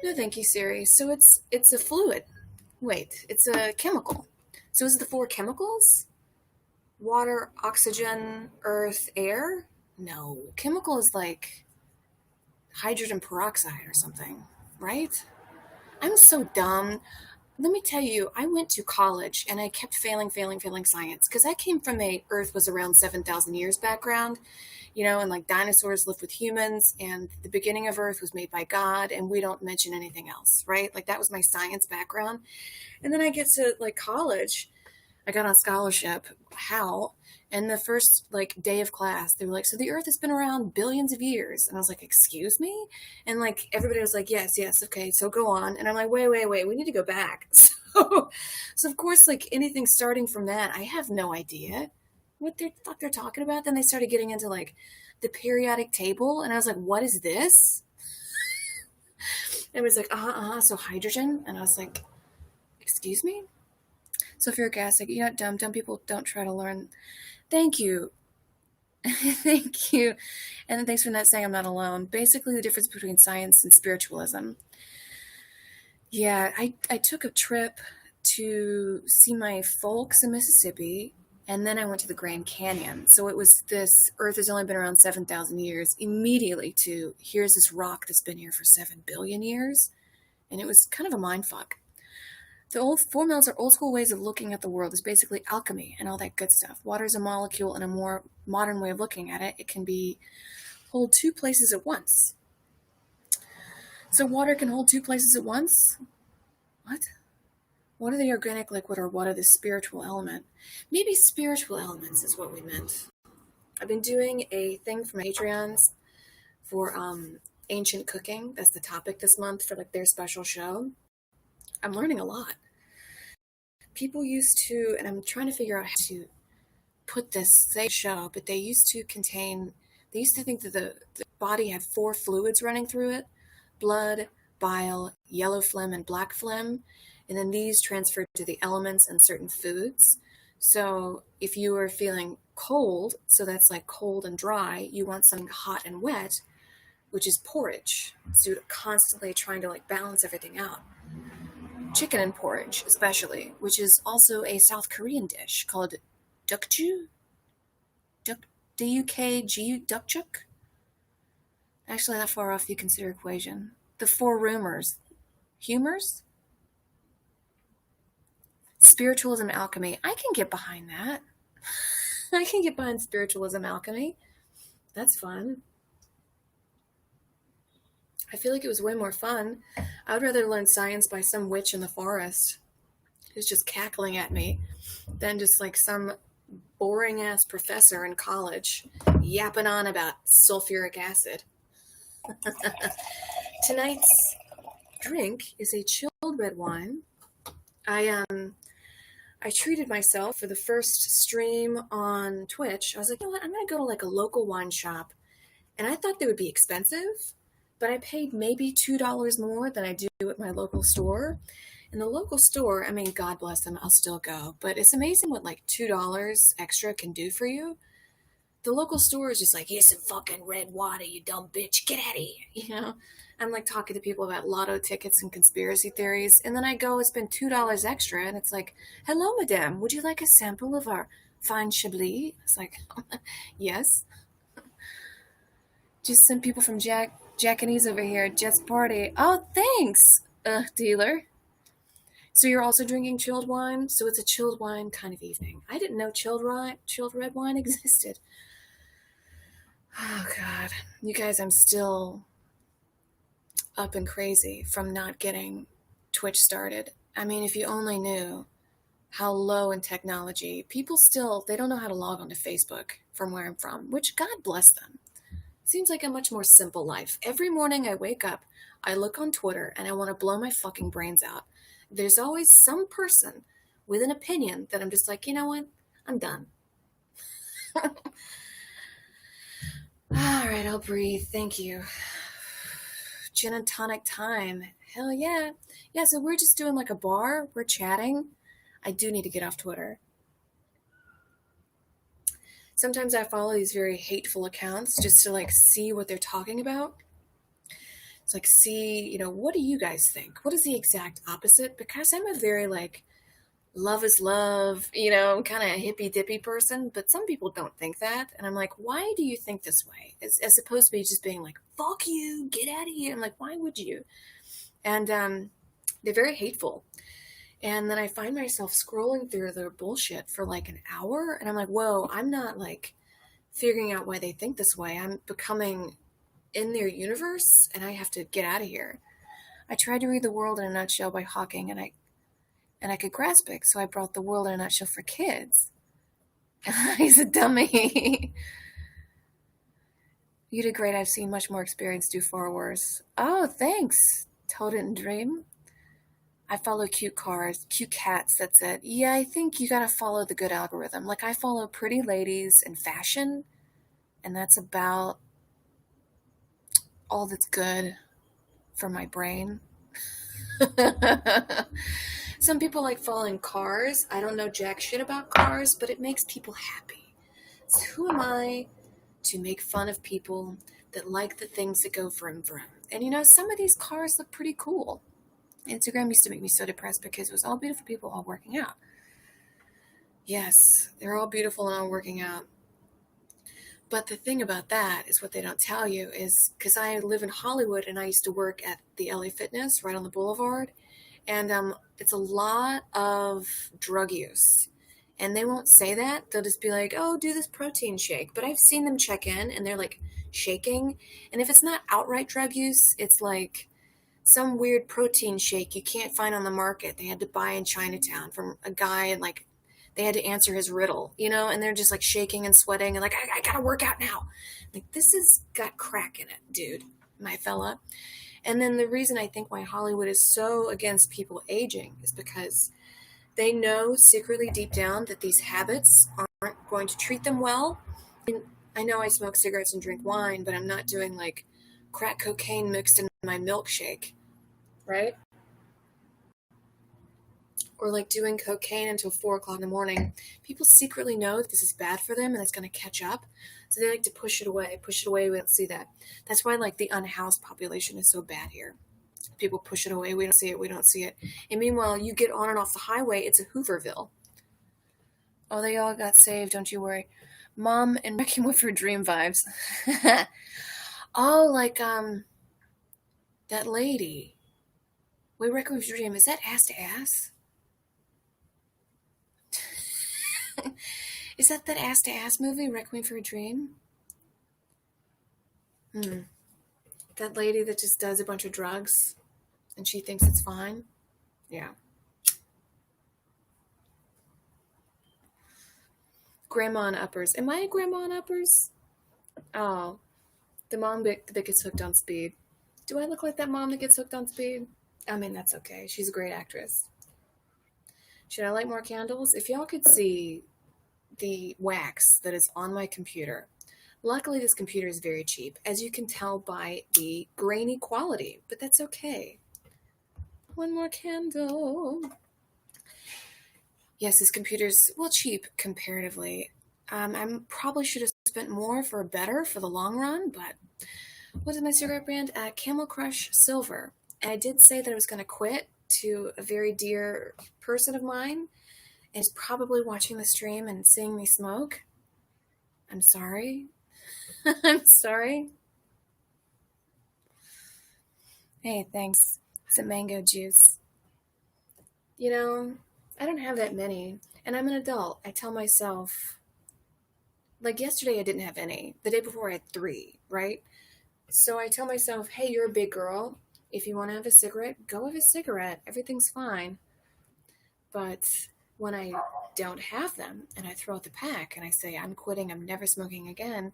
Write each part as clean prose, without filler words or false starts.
No, thank you, Siri. So it's a fluid. Wait, it's a chemical. So is it the four chemicals? Water, oxygen, earth, air? No. Chemical is like hydrogen peroxide or something, right? I'm so dumb. Let me tell you, I went to college and I kept failing science because I came from a Earth was around 7,000 years background, and like dinosaurs lived with humans and the beginning of Earth was made by God and we don't mention anything else, right? Like that was my science background. And then I get to like college, I got on scholarship. How? And the first like day of class, they were like, "So the Earth has been around billions of years," and I was like, "Excuse me?" And like everybody was like, "Yes, yes, okay, so go on." And I'm like, "Wait, we need to go back." So of course, like anything starting from that, I have no idea what the fuck they're talking about. Then they started getting into like the periodic table, and I was like, "What is this?" And it was like, so hydrogen, and I was like, "Excuse me?" Sulfuric acid, dumb people don't try to learn. Thank you. Thank you. And thanks for not saying I'm not alone. Basically, the difference between science and spiritualism. Yeah, I took a trip to see my folks in Mississippi, and then I went to the Grand Canyon. So it was this Earth has only been around 7,000 years, immediately to here's this rock that's been here for 7 billion years. And it was kind of a mind fuck. The old formulas are old school ways of looking at the world. It's basically alchemy and all that good stuff. Water is a molecule in a more modern way of looking at it. It can hold two places at once. So water can hold two places at once? What? What are the organic liquid or what are the spiritual element? Maybe spiritual elements is what we meant. I've been doing a thing for my Patreons for ancient cooking. That's the topic this month for like their special show. I'm learning a lot. People used to, and I'm trying to figure out how to put this show, but they used to think that the body had 4 fluids running through it: blood, bile, yellow phlegm, and black phlegm. And then these transferred to the elements and certain foods. So if you were feeling cold, so that's like cold and dry, you want something hot and wet, which is porridge. So you're constantly trying to like balance everything out. Chicken and porridge, especially, which is also a South Korean dish called dukju. D-U-K-G, dukjuk. Actually, not far off the consider equation. The 4 rumors. Humors? Spiritualism, alchemy. I can get behind that. I can get behind spiritualism, alchemy. That's fun. I feel like it was way more fun. I would rather learn science by some witch in the forest who's just cackling at me than just like some boring ass professor in college yapping on about sulfuric acid. Tonight's drink is a chilled red wine. I treated myself for the first stream on Twitch. I was like, you know what? I'm gonna go to like a local wine shop, and I thought they would be expensive, but I paid maybe $2 more than I do at my local store. And the local store, I mean, God bless them, I'll still go, but it's amazing what like $2 extra can do for you. The local store is just like, here's some fucking red water, you dumb bitch, get out of here, I'm like talking to people about lotto tickets and conspiracy theories, and then I go and spend $2 extra, and it's like, hello, madame, would you like a sample of our fine Chablis? It's like, yes. Just some people from Japanese over here, just party. Oh, thanks, dealer. So you're also drinking chilled wine? So it's a chilled wine kind of evening. I didn't know chilled red wine existed. Oh, God. You guys, I'm still up and crazy from not getting Twitch started. I mean, if you only knew how low in technology, people still, they don't know how to log onto Facebook from where I'm from, which God bless them. Seems like a much more simple life. Every morning I wake up, I look on Twitter, and I want to blow my fucking brains out. There's always some person with an opinion that I'm just like, you know what? I'm done. All right, I'll breathe. Thank you. Gin and tonic time. Hell yeah. Yeah, so we're just doing like a bar. We're chatting. I do need to get off Twitter. Sometimes I follow these very hateful accounts just to like see what they're talking about. It's like, see, what do you guys think? What is the exact opposite? Because I'm a very like love is love, kind of hippy dippy person, but some people don't think that. And I'm like, why do you think this way? As opposed to me just being like, fuck you, get out of here. I'm like, why would you? And they're very hateful. And then I find myself scrolling through their bullshit for like an hour. And I'm like, whoa, I'm not like figuring out why they think this way. I'm becoming in their universe and I have to get out of here. I tried to read The World in a Nutshell by Hawking and I could grasp it, so I brought The World in a Nutshell for Kids. He's a dummy. You did great. I've seen much more experience do far worse. Oh, thanks. Toad and Dream. I follow cute cats, that's it. Yeah, I think you gotta follow the good algorithm. Like, I follow pretty ladies and fashion, and that's about all that's good for my brain. Some people like following cars. I don't know jack shit about cars, but it makes people happy. So who am I to make fun of people that like the things that go vroom vroom? And some of these cars look pretty cool. Instagram used to make me so depressed because it was all beautiful people all working out. Yes, they're all beautiful and all working out. But the thing about that is what they don't tell you is because I live in Hollywood and I used to work at the LA Fitness right on the boulevard. And it's a lot of drug use. And they won't say that. They'll just be like, oh, do this protein shake. But I've seen them check in and they're like shaking. And if it's not outright drug use, it's like some weird protein shake you can't find on the market. They had to buy in Chinatown from a guy and like they had to answer his riddle, and they're just like shaking and sweating and like, I gotta work out now. Like, this has got crack in it, dude, my fella. And then the reason I think why Hollywood is so against people aging is because they know secretly deep down that these habits aren't going to treat them well. And I know I smoke cigarettes and drink wine, but I'm not doing like crack cocaine mixed in my milkshake, right? Or like doing cocaine until 4 o'clock in the morning. People secretly know that this is bad for them and it's going to catch up. So they like to push it away. We don't see that. That's why like the unhoused population is so bad here. People push it away. We don't see it. And meanwhile, you get on and off the highway, it's a Hooverville. Oh, they all got saved, don't you worry. Mom and Wrecking with her dream vibes. Oh, like that lady. Wait, Wrecking with your dream, is that ass to ass? Is that ass to ass movie, Requiem for a Dream? That lady that just does a bunch of drugs and she thinks it's fine? Yeah. Grandma on Uppers. Am I a grandma on Uppers? Oh, the mom that gets hooked on speed. Do I look like that mom that gets hooked on speed? I mean, that's okay. She's a great actress. Should I light more candles? If y'all could see the wax that is on my computer. Luckily, this computer is very cheap, as you can tell by the grainy quality, but that's okay. One more candle. Yes, this computer's, well, cheap comparatively. I probably should have spent more for better for the long run, but what is my cigarette brand? Camel Crush Silver. And I did say that I was going to quit to a very dear person of mine, and is probably watching the stream and seeing me smoke. I'm sorry. I'm sorry. Hey, thanks. Some mango juice. I don't have that many, and I'm an adult. I tell myself, like yesterday I didn't have any. The day before I had 3, right? So I tell myself, hey, you're a big girl. If you want to have a cigarette, go have a cigarette. Everything's fine. But when I don't have them and I throw out the pack and I say, I'm quitting, I'm never smoking again,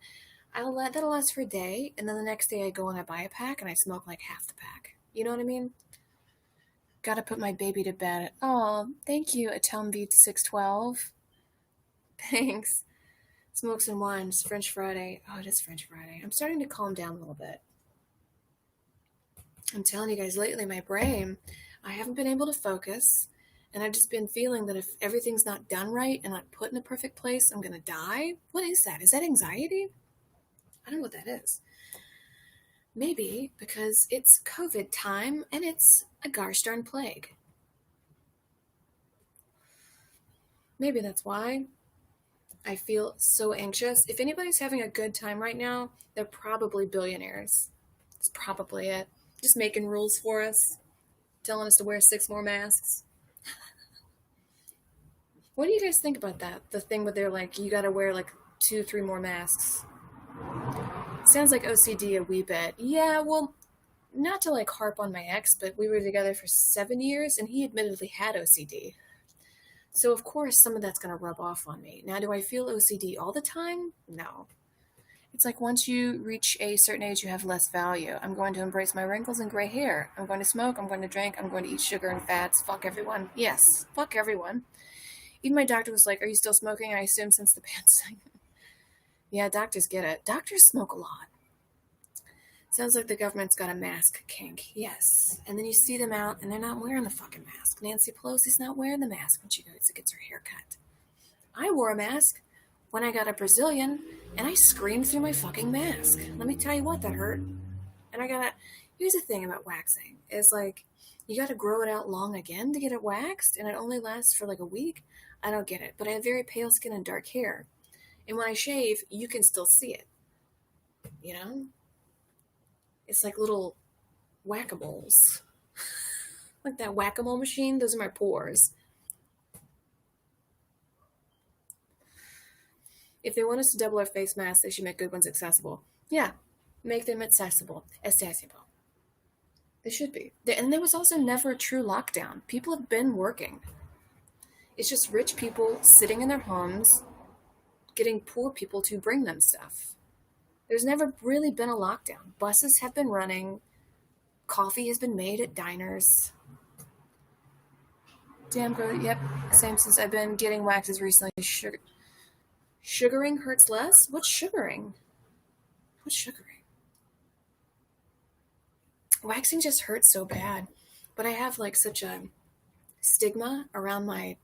that'll last for a day, and then the next day I go and I buy a pack and I smoke like half the pack. You know what I mean? Gotta put my baby to bed. Oh, thank you, Atom Beat 612. Thanks. Smokes and Wines, French Friday. Oh, it is French Friday. I'm starting to calm down a little bit. I'm telling you guys, lately my brain, I haven't been able to focus. And I've just been feeling that if everything's not done right and not put in a perfect place, I'm going to die. What is that? Is that anxiety? I don't know what that is. Maybe because it's COVID time and it's a gosh darn plague. Maybe that's why I feel so anxious. If anybody's having a good time right now, they're probably billionaires. That's probably it. Just making rules for us, telling us to wear 6 more masks. What do you guys think about that? The thing where they're like, you gotta wear like 2, 3 more masks. Sounds like OCD a wee bit. Yeah, well, not to like harp on my ex, but we were together for 7 years and he admittedly had OCD. So of course some of that's gonna rub off on me. Now, do I feel OCD all the time? No. It's like once you reach a certain age, you have less value. I'm going to embrace my wrinkles and gray hair. I'm going to smoke. I'm going to drink. I'm going to eat sugar and fats. Fuck everyone. Yes, fuck everyone. Even my doctor was like, "Are you still smoking?" I assume since the pandemic. Yeah, doctors get it. Doctors smoke a lot. Sounds like the government's got a mask kink. Yes. And then you see them out and they're not wearing the fucking mask. Nancy Pelosi's not wearing the mask when she goes to get her hair cut. I wore a mask when I got a Brazilian and I screamed through my fucking mask. Let me tell you what, that hurt. And here's the thing about waxing is like, you got to grow it out long again to get it waxed and it only lasts for like a week. I don't get it. But I have very pale skin and dark hair. And when I shave, you can still see it. You know? It's like little whack-a-moles. Like that whack-a-mole machine, those are my pores. If they want us to double our face masks, they should make good ones accessible. Yeah, make them accessible. Accessible. They should be. And there was also never a true lockdown. People have been working. It's just rich people sitting in their homes getting poor people to bring them stuff. There's never really been a lockdown. Buses have been running. Coffee has been made at diners. Damn, girl. Yep. Same since I've been getting waxes recently. Sugaring hurts less? What's sugaring? What's sugaring? Waxing just hurts so bad. But I have like such a stigma around my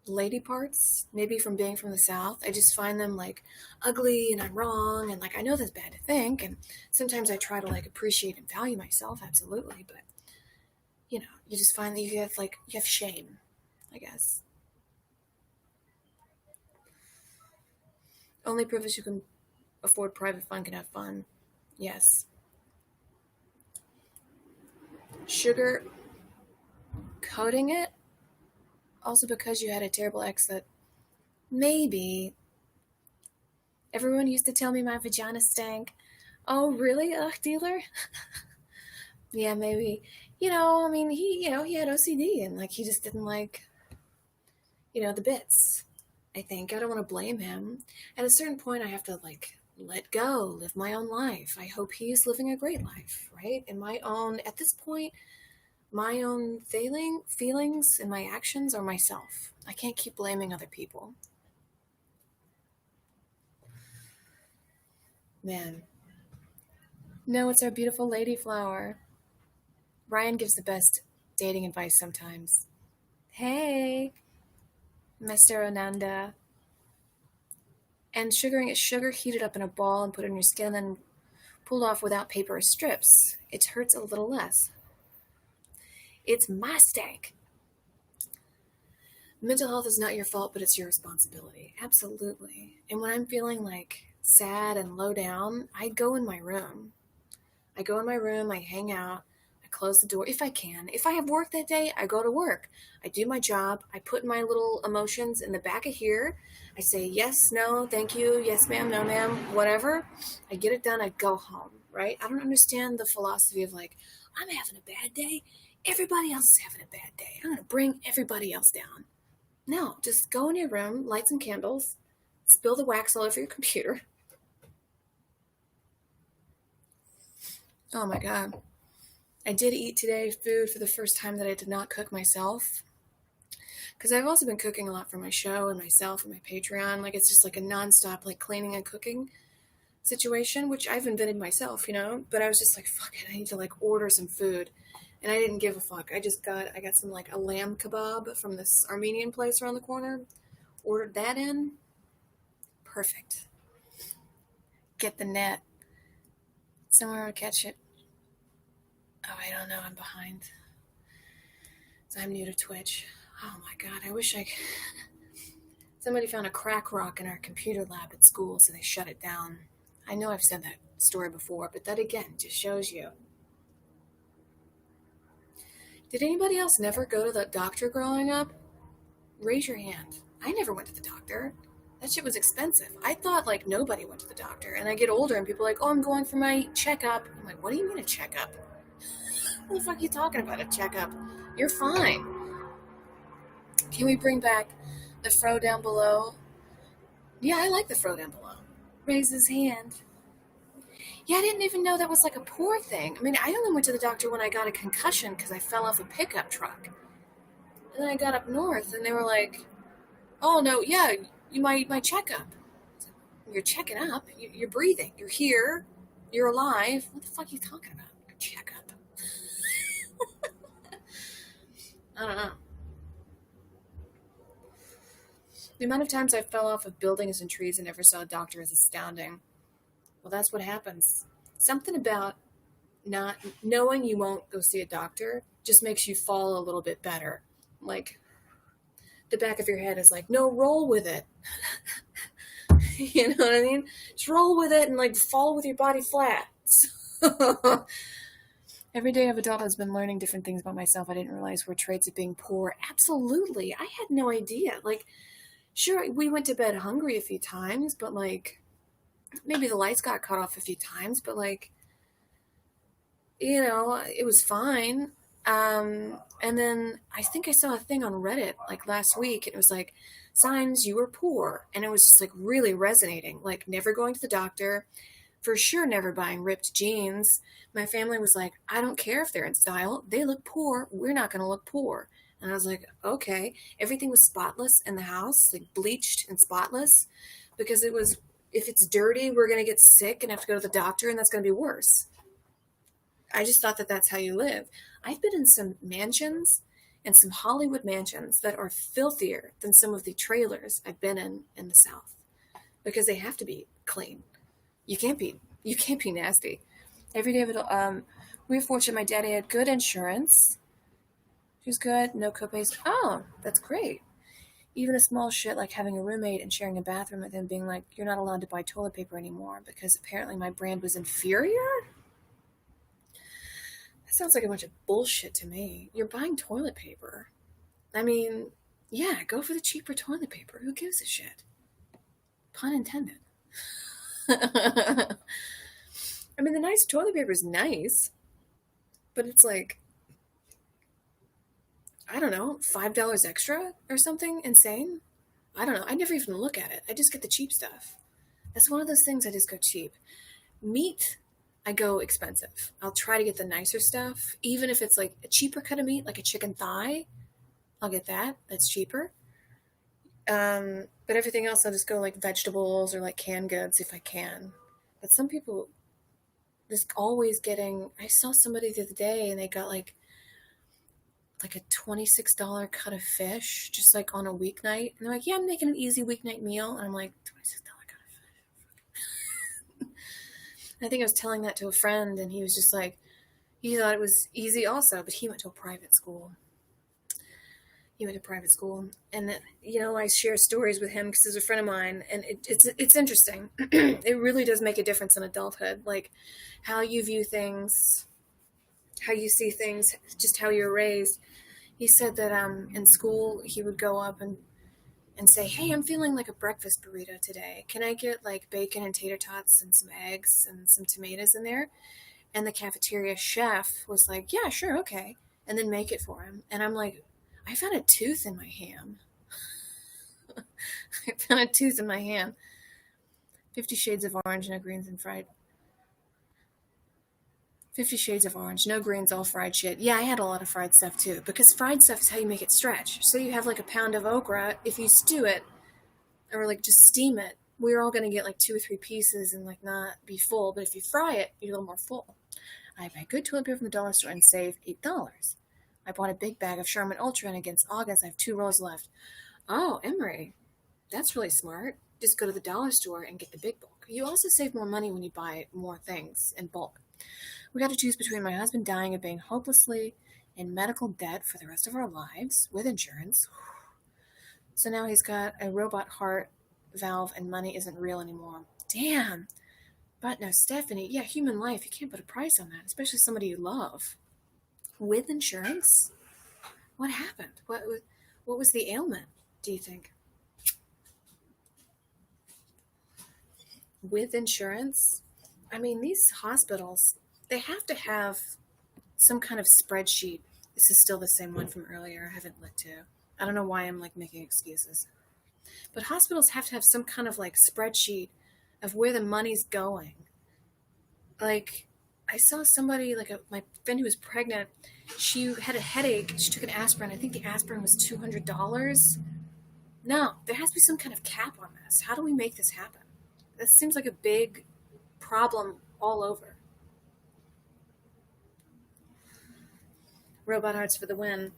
lady parts, maybe from being from the South. I just find them like ugly and I'm wrong and like I know that's bad to think and sometimes I try to like appreciate and value myself, absolutely, but you know, you just find that you have shame, I guess. Only privileged who can afford private fun can have fun. Yes. Sugar coating it, also because you had a terrible ex that maybe everyone used to tell me my vagina stank. Oh, really? Ugh, dealer? Yeah, maybe. I mean, he had OCD and like he just didn't like, the bits. I think I don't want to blame him. At a certain point, I have to like let go, live my own life. I hope he's living a great life, right? And at this point, my own feelings and my actions are myself. I can't keep blaming other people. Man. No, it's our beautiful lady flower. Ryan gives the best dating advice sometimes. Hey, Mr. Ananda. And sugaring is sugar heated up in a ball and put on your skin and pulled off without paper or strips. It hurts a little less. It's my stank. Mental health is not your fault, but it's your responsibility. Absolutely. And when I'm feeling like sad and low down, I go in my room. I hang out, I close the door if I can. If I have work that day, I go to work. I do my job. I put my little emotions in the back of here. I say yes, no, thank you, yes, ma'am, no, ma'am, whatever. I get it done. I go home, right? I don't understand the philosophy of like, I'm having a bad day. Everybody else is having a bad day. I'm going to bring everybody else down. No, just go in your room, light some candles, spill the wax all over your computer. Oh my God. I did eat today food for the first time that I did not cook myself. Because I've also been cooking a lot for my show and myself and my Patreon. Like it's just like a nonstop like cleaning and cooking situation, which I've invented myself, But I was just like, fuck it, I need to like order some food. And I didn't give a fuck. I got some like a lamb kebab from this Armenian place around the corner. Ordered that in. Perfect. Get the net. Somewhere to catch it. Oh, I don't know. I'm behind. So I'm new to Twitch. Oh my god, I wish I could. Somebody found a crack rock in our computer lab at school, so they shut it down. I know I've said that story before, but that again just shows you. Did anybody else never go to the doctor growing up? Raise your hand. I never went to the doctor. That shit was expensive. I thought like nobody went to the doctor. And I get older and people are like, oh, I'm going for my checkup. I'm like, what do you mean a checkup? What the fuck are you talking about, a checkup? You're fine. Can we bring back the fro down below? Yeah, I like the fro down below. Raise his hand. Yeah, I didn't even know that was like a poor thing. I mean, I only went to the doctor when I got a concussion because I fell off a pickup truck. And then I got up north and they were like, oh no, yeah, my checkup. You're checking up. You're breathing. You're here. You're alive. What the fuck are you talking about? A checkup. I don't know. The amount of times I fell off of buildings and trees and never saw a doctor is astounding. Well, that's what happens. Something about not knowing you won't go see a doctor just makes you fall a little bit better. Like, the back of your head is like, no, roll with it. You know what I mean? Just roll with it and like fall with your body flat. Every day of adulthood has been learning different things about myself I didn't realize were traits of being poor. Absolutely. I had no idea. Like, sure, we went to bed hungry a few times, but like, maybe the lights got cut off a few times, but like, you know, it was fine. And then I think I saw a thing on Reddit like last week. It was like, signs you were poor. And it was just like really resonating, like never going to the doctor, for sure never buying ripped jeans. My family was like, I don't care if they're in style. They look poor. We're not going to look poor. And I was like, okay. Everything was spotless in the house, like bleached and spotless, because it was, if it's dirty, we're going to get sick and have to go to the doctor, and that's going to be worse. I just thought that that's how you live. I've been in some mansions and some Hollywood mansions that are filthier than some of the trailers I've been in the South, because they have to be clean. You can't be nasty. Every day of it, we were fortunate my daddy had good insurance. She was good, no copays. Oh, that's great. Even a small shit like having a roommate and sharing a bathroom with him being like, you're not allowed to buy toilet paper anymore because apparently my brand was inferior? That sounds like a bunch of bullshit to me. You're buying toilet paper. I mean, yeah, go for the cheaper toilet paper. Who gives a shit? Pun intended. I mean, the nice toilet paper is nice, but it's like, I don't know, $5 extra or something insane? I don't know. I never even look at it. I just get the cheap stuff. That's one of those things I just go cheap. Meat, I go expensive. I'll try to get the nicer stuff, even if it's like a cheaper cut of meat, like a chicken thigh. I'll get that. That's cheaper. But everything else, I'll just go like vegetables or like canned goods if I can. But some people just always getting. I saw somebody the other day and they got like a $26 cut of fish just like on a weeknight, and they're like, yeah, I'm making an easy weeknight meal, and I'm like, $26 cut of fish. I think I was telling that to a friend, and he was just like, he thought it was easy also, but he went to a private school. And you know, I share stories with him because he's a friend of mine, and it's interesting. It really does make a difference in adulthood, like how you view things, how you see things, just how you're raised. He said that in school he would go up and say, hey, I'm feeling like a breakfast burrito today. Can I get like bacon and tater tots and some eggs and some tomatoes in there? And the cafeteria chef was like, yeah, sure, okay. And then make it for him. And I'm like, I found a tooth in my ham. I found a tooth in my ham. 50 Shades of Orange, no greens and fried. 50 Shades of Orange, no greens, all fried shit. Yeah, I had a lot of fried stuff too, because fried stuff is how you make it stretch. So you have like a pound of okra, if you stew it, or like just steam it, we're all going to get like 2 or 3 pieces and like not be full. But if you fry it, you're a little more full. I buy good toilet paper from the dollar store and save $8. I bought a big bag of Charmin Ultra, and against August, I have 2 rolls left. Oh, Emery, that's really smart. Just go to the dollar store and get the big bulk. You also save more money when you buy more things in bulk. We got to choose between my husband dying and being hopelessly in medical debt for the rest of our lives with insurance. So now he's got a robot heart valve and money isn't real anymore. Damn. But no, Stephanie, yeah, human life, you can't put a price on that, especially somebody you love. With insurance? What happened? What was the ailment, do you think? With insurance? I mean, these hospitals, they have to have some kind of spreadsheet. This is still the same one from earlier. I haven't looked to. I don't know why I'm like making excuses. But hospitals have to have some kind of like spreadsheet of where the money's going. Like, I saw somebody, like my friend who was pregnant, she had a headache. She took an aspirin. I think the aspirin was $200. No, there has to be some kind of cap on this. How do we make this happen? This seems like a big problem all over. Robot hearts for the win.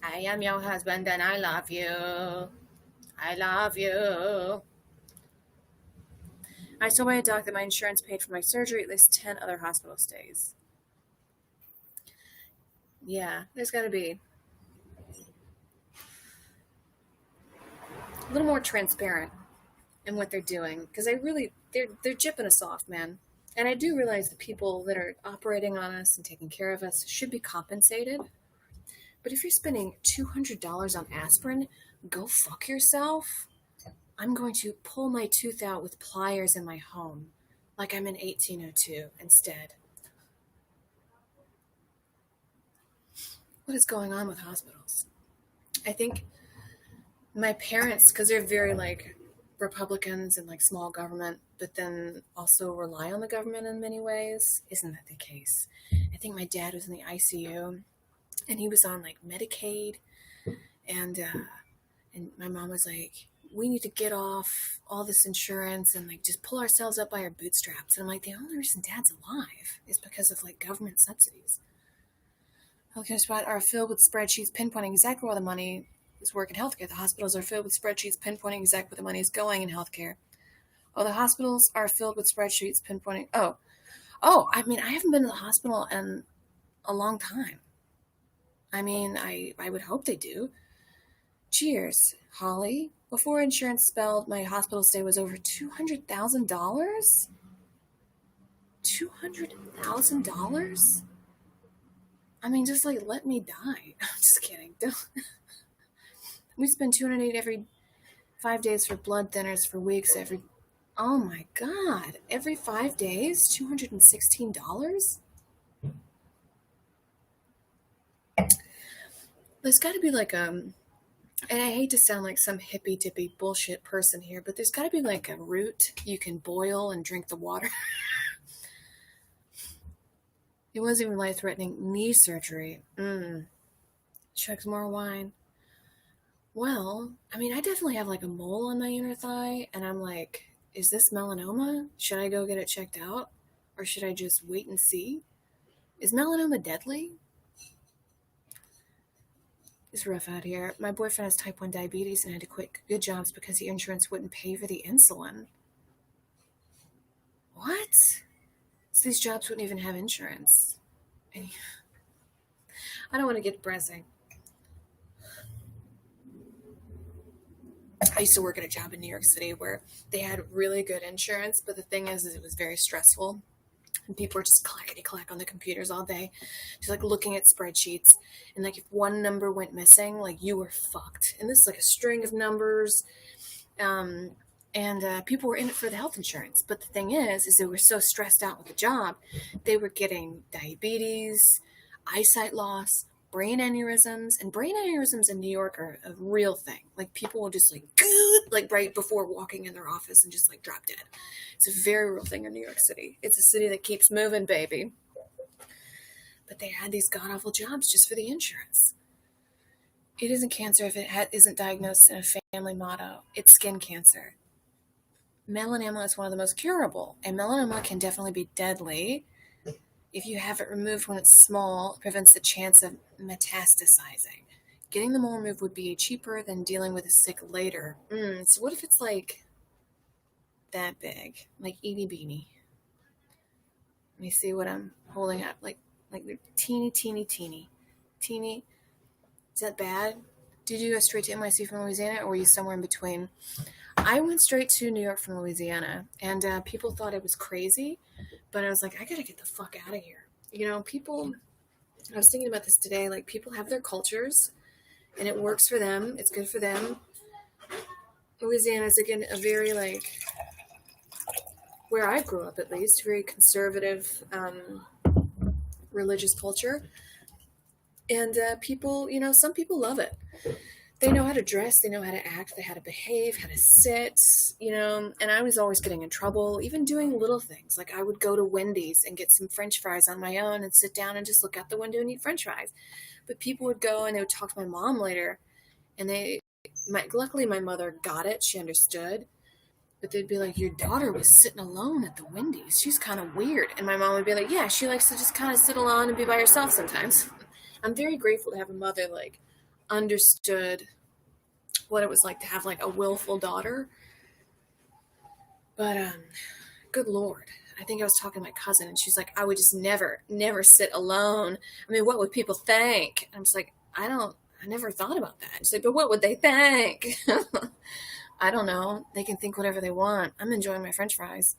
I am your husband and I love you. I love you. I told my doc that my insurance paid for my surgery, at least 10 other hospital stays. Yeah, there's got to be a little more transparent in what they're doing, because they're jipping us off, man. And I do realize the people that are operating on us and taking care of us should be compensated. But if you're spending $200 on aspirin, go fuck yourself. I'm going to pull my tooth out with pliers in my home, like I'm in 1802 instead. What is going on with hospitals? I think my parents, because they're very like Republicans and like small government, but then also rely on the government in many ways. Isn't that the case? I think my dad was in the ICU and he was on like Medicaid, and my mom was like, we need to get off all this insurance and like just pull ourselves up by our bootstraps. And I'm like, the only reason dad's alive is because of like government subsidies. Healthcare spots are filled with spreadsheets pinpointing exactly where the money is working in healthcare. The hospitals are filled with spreadsheets pinpointing exactly where the money is going in healthcare. Oh, the hospitals are filled with spreadsheets pinpointing. I mean, I haven't been to the hospital in a long time. I mean, I would hope they do. Cheers, Holly. Before insurance spelled, my hospital stay was over $200,000. $200,000? I mean, just like let me die. I'm just kidding. Don't. We spend $208 every 5 days for blood thinners for weeks. Oh my god! Every 5 days, $216. There's got to be like and I hate to sound like some hippy dippy bullshit person here, but there's got to be like a root you can boil and drink the water. It wasn't even life-threatening. Knee surgery. Chugs more wine. Well, I mean, I definitely have like a mole on my inner thigh, and I'm like, is this melanoma? Should I go get it checked out? Or should I just wait and see? Is melanoma deadly? It's rough out here. My boyfriend has type 1 diabetes and had to quit good jobs because the insurance wouldn't pay for the insulin. What? So these jobs wouldn't even have insurance. I don't want to get depressing. I used to work at a job in New York City where they had really good insurance, but the thing is it was very stressful. And people were just clackety-clack on the computers all day, just like looking at spreadsheets. And like if one number went missing, like you were fucked. And this is like a string of numbers. And people were in it for the health insurance. But the thing is they were so stressed out with the job, they were getting diabetes, eyesight loss, brain aneurysms. And brain aneurysms in New York are a real thing. Like people will just like right before walking in their office and just like drop dead. It's a very real thing in New York City. It's a city that keeps moving, baby. But they had these god-awful jobs just for the insurance. It isn't cancer if it isn't diagnosed in a family motto. It's skin cancer. Melanoma is one of the most curable, and melanoma can definitely be deadly. If you have it removed when it's small, it prevents the chance of metastasizing. Getting the mole removed would be cheaper than dealing with a sick later. So what if it's like that big, like itty beeny? Let me see what I'm holding up. Like they're teeny, teeny, teeny, teeny. Is that bad? Did you go straight to NYC from Louisiana, or were you somewhere in between? I went straight to New York from Louisiana, and people thought it was crazy, but I was like, I gotta get the fuck out of here. People. I was thinking about this today. Like, people have their cultures, and it works for them. It's good for them. Louisiana is again a very where I grew up at least, very conservative, religious culture, and people. Some people love it. They know how to dress, they know how to act, they know how to behave, how to sit, and I was always getting in trouble, even doing little things. Like, I would go to Wendy's and get some French fries on my own and sit down and just look out the window and eat French fries. But people would go and they would talk to my mom later, and luckily my mother got it, she understood, but they'd be like, your daughter was sitting alone at the Wendy's, she's kind of weird. And my mom would be like, yeah, she likes to just kind of sit alone and be by herself sometimes. I'm very grateful to have a mother understood what it was like to have a willful daughter. But good Lord, I think I was talking to my cousin, and she's like, I would just never sit alone. I mean, what would people think? And I'm just like, I never thought about that. She's like, but what would they think? I don't know. They can think whatever they want. I'm enjoying my French fries.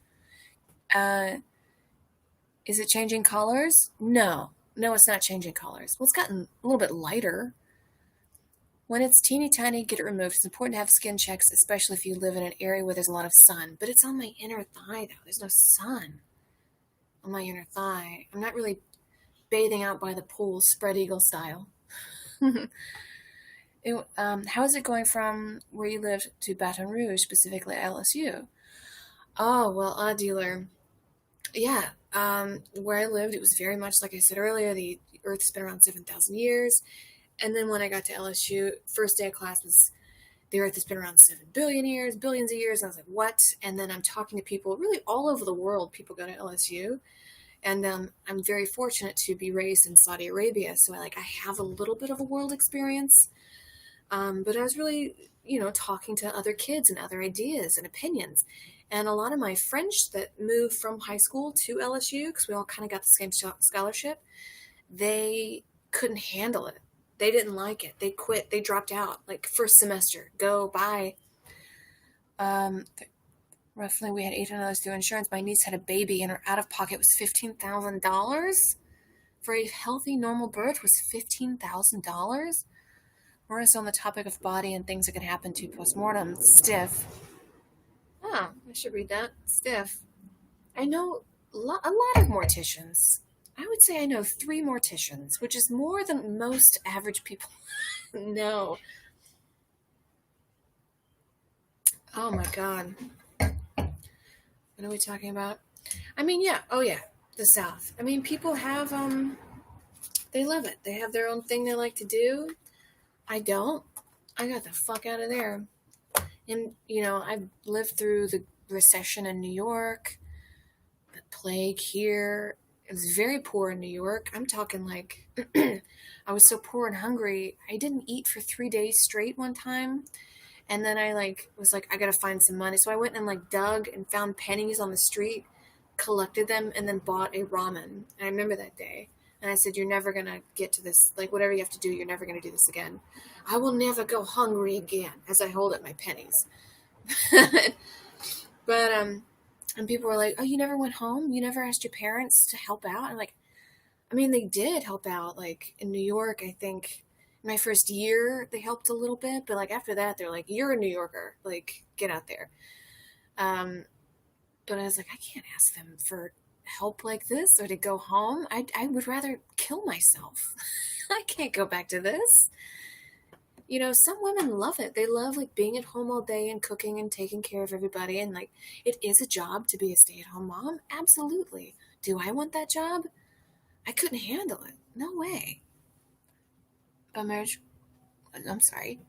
Is it changing colors? No, it's not changing colors. Well, it's gotten a little bit lighter. When it's teeny tiny, get it removed. It's important to have skin checks, especially if you live in an area where there's a lot of sun. But it's on my inner thigh, though. There's no sun on my inner thigh. I'm not really bathing out by the pool, spread eagle style. How is it going from where you lived to Baton Rouge, specifically LSU? Oh, well, dealer. Yeah, where I lived, it was very much like I said earlier, the Earth's been around 7,000 years. And then when I got to LSU, first day of class was, the Earth has been around 7 billion years, billions of years. And I was like, what? And then I'm talking to people really all over the world. People go to LSU. And I'm very fortunate to be raised in Saudi Arabia. So I have a little bit of a world experience. But I was really, talking to other kids and other ideas and opinions. And a lot of my friends that moved from high school to LSU, because we all kind of got the same scholarship, they couldn't handle it. They didn't like it. They quit. They dropped out. First semester, go, bye. Roughly, we had $800 through insurance. My niece had a baby, and her out-of-pocket was $15,000 for a healthy, normal birth. Was $15,000. We're also on the topic of body and things that can happen to postmortem. Stiff. Oh, I should read that. Stiff. I know a lot of morticians. I would say I know 3 morticians, which is more than most average people know. Oh my God. What are we talking about? I mean, yeah. Oh yeah. The South. I mean, people have, they love it. They have their own thing they like to do. I don't. I got the fuck out of there. And, I've lived through the recession in New York, the plague here. It was very poor in New York. I'm talking I was so poor and hungry. I didn't eat for 3 days straight one time. And then I was like, I gotta find some money. So I went and dug and found pennies on the street, collected them, and then bought a ramen. And I remember that day. And I said, you're never gonna get to this, whatever you have to do, you're never gonna do this again. I will never go hungry again, as I hold up my pennies. But, and people were like, oh, you never went home? You never asked your parents to help out? I'm like, I mean, they did help out. In New York, I think my first year, they helped a little bit. But after that, they're like, you're a New Yorker. Get out there. But I was like, I can't ask them for help like this or to go home. I would rather kill myself. I can't go back to this. Some women love it. They love being at home all day and cooking and taking care of everybody. And it is a job to be a stay-at-home mom. Absolutely. Do I want that job? I couldn't handle it. No way. But marriage, I'm sorry.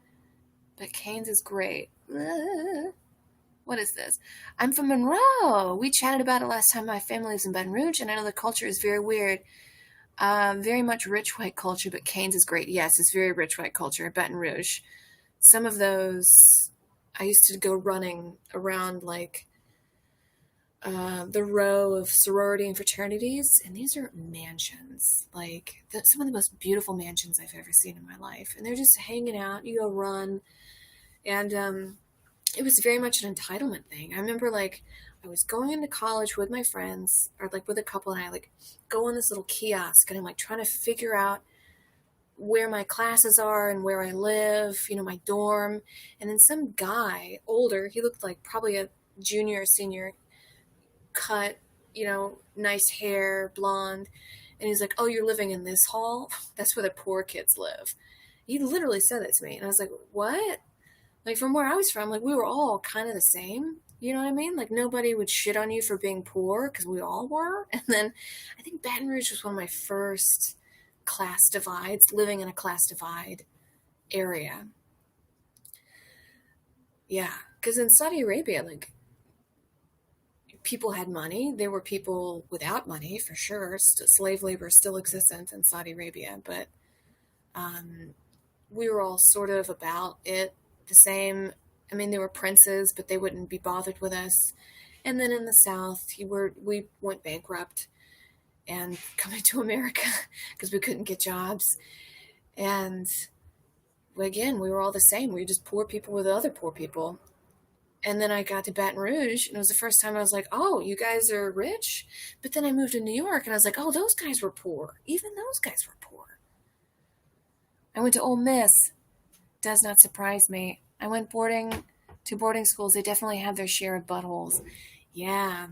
But Canes is great. What is this? I'm from Monroe. We chatted about it last time. My family lives in Baton Rouge, and I know the culture is very weird. Very much rich white culture, but Canes is great. Yes, it's very rich white culture. Baton Rouge. Some of those, I used to go running around like the row of sorority and fraternities, and these are mansions, like some of the most beautiful mansions I've ever seen in my life. And they're just hanging out. You go run, and it was very much an entitlement thing. I remember like I was going into college with my friends, or like with a couple, and I like go on this little kiosk, and I'm like trying to figure out where my classes are and where I live, my dorm. And then some guy, older, he looked like probably a junior or senior, cut, nice hair, blonde. And he's like, "Oh, you're living in this hall? That's where the poor kids live." He literally said that to me. And I was like, "What?" Like, from where I was from, like, we were all kind of the same. You know what I mean? Like, nobody would shit on you for being poor because we all were. And then I think Baton Rouge was one of my first class divides, living in a class divide area. Yeah. Because in Saudi Arabia, like, people had money. There were people without money for sure. Slave labor still existent in Saudi Arabia, but um, we were all sort of about it the same. I mean, there were princes, but they wouldn't be bothered with us. And then in the South, we went bankrupt and coming to America because we couldn't get jobs. And again, we were all the same. We were just poor people with other poor people. And then I got to Baton Rouge, and it was the first time I was like, "Oh, you guys are rich." But then I moved to New York, and I was like, "Oh, those guys were poor. Even those guys were poor." I went to Ole Miss. Does not surprise me. I went to boarding schools. They definitely have their share of buttholes. Yeah.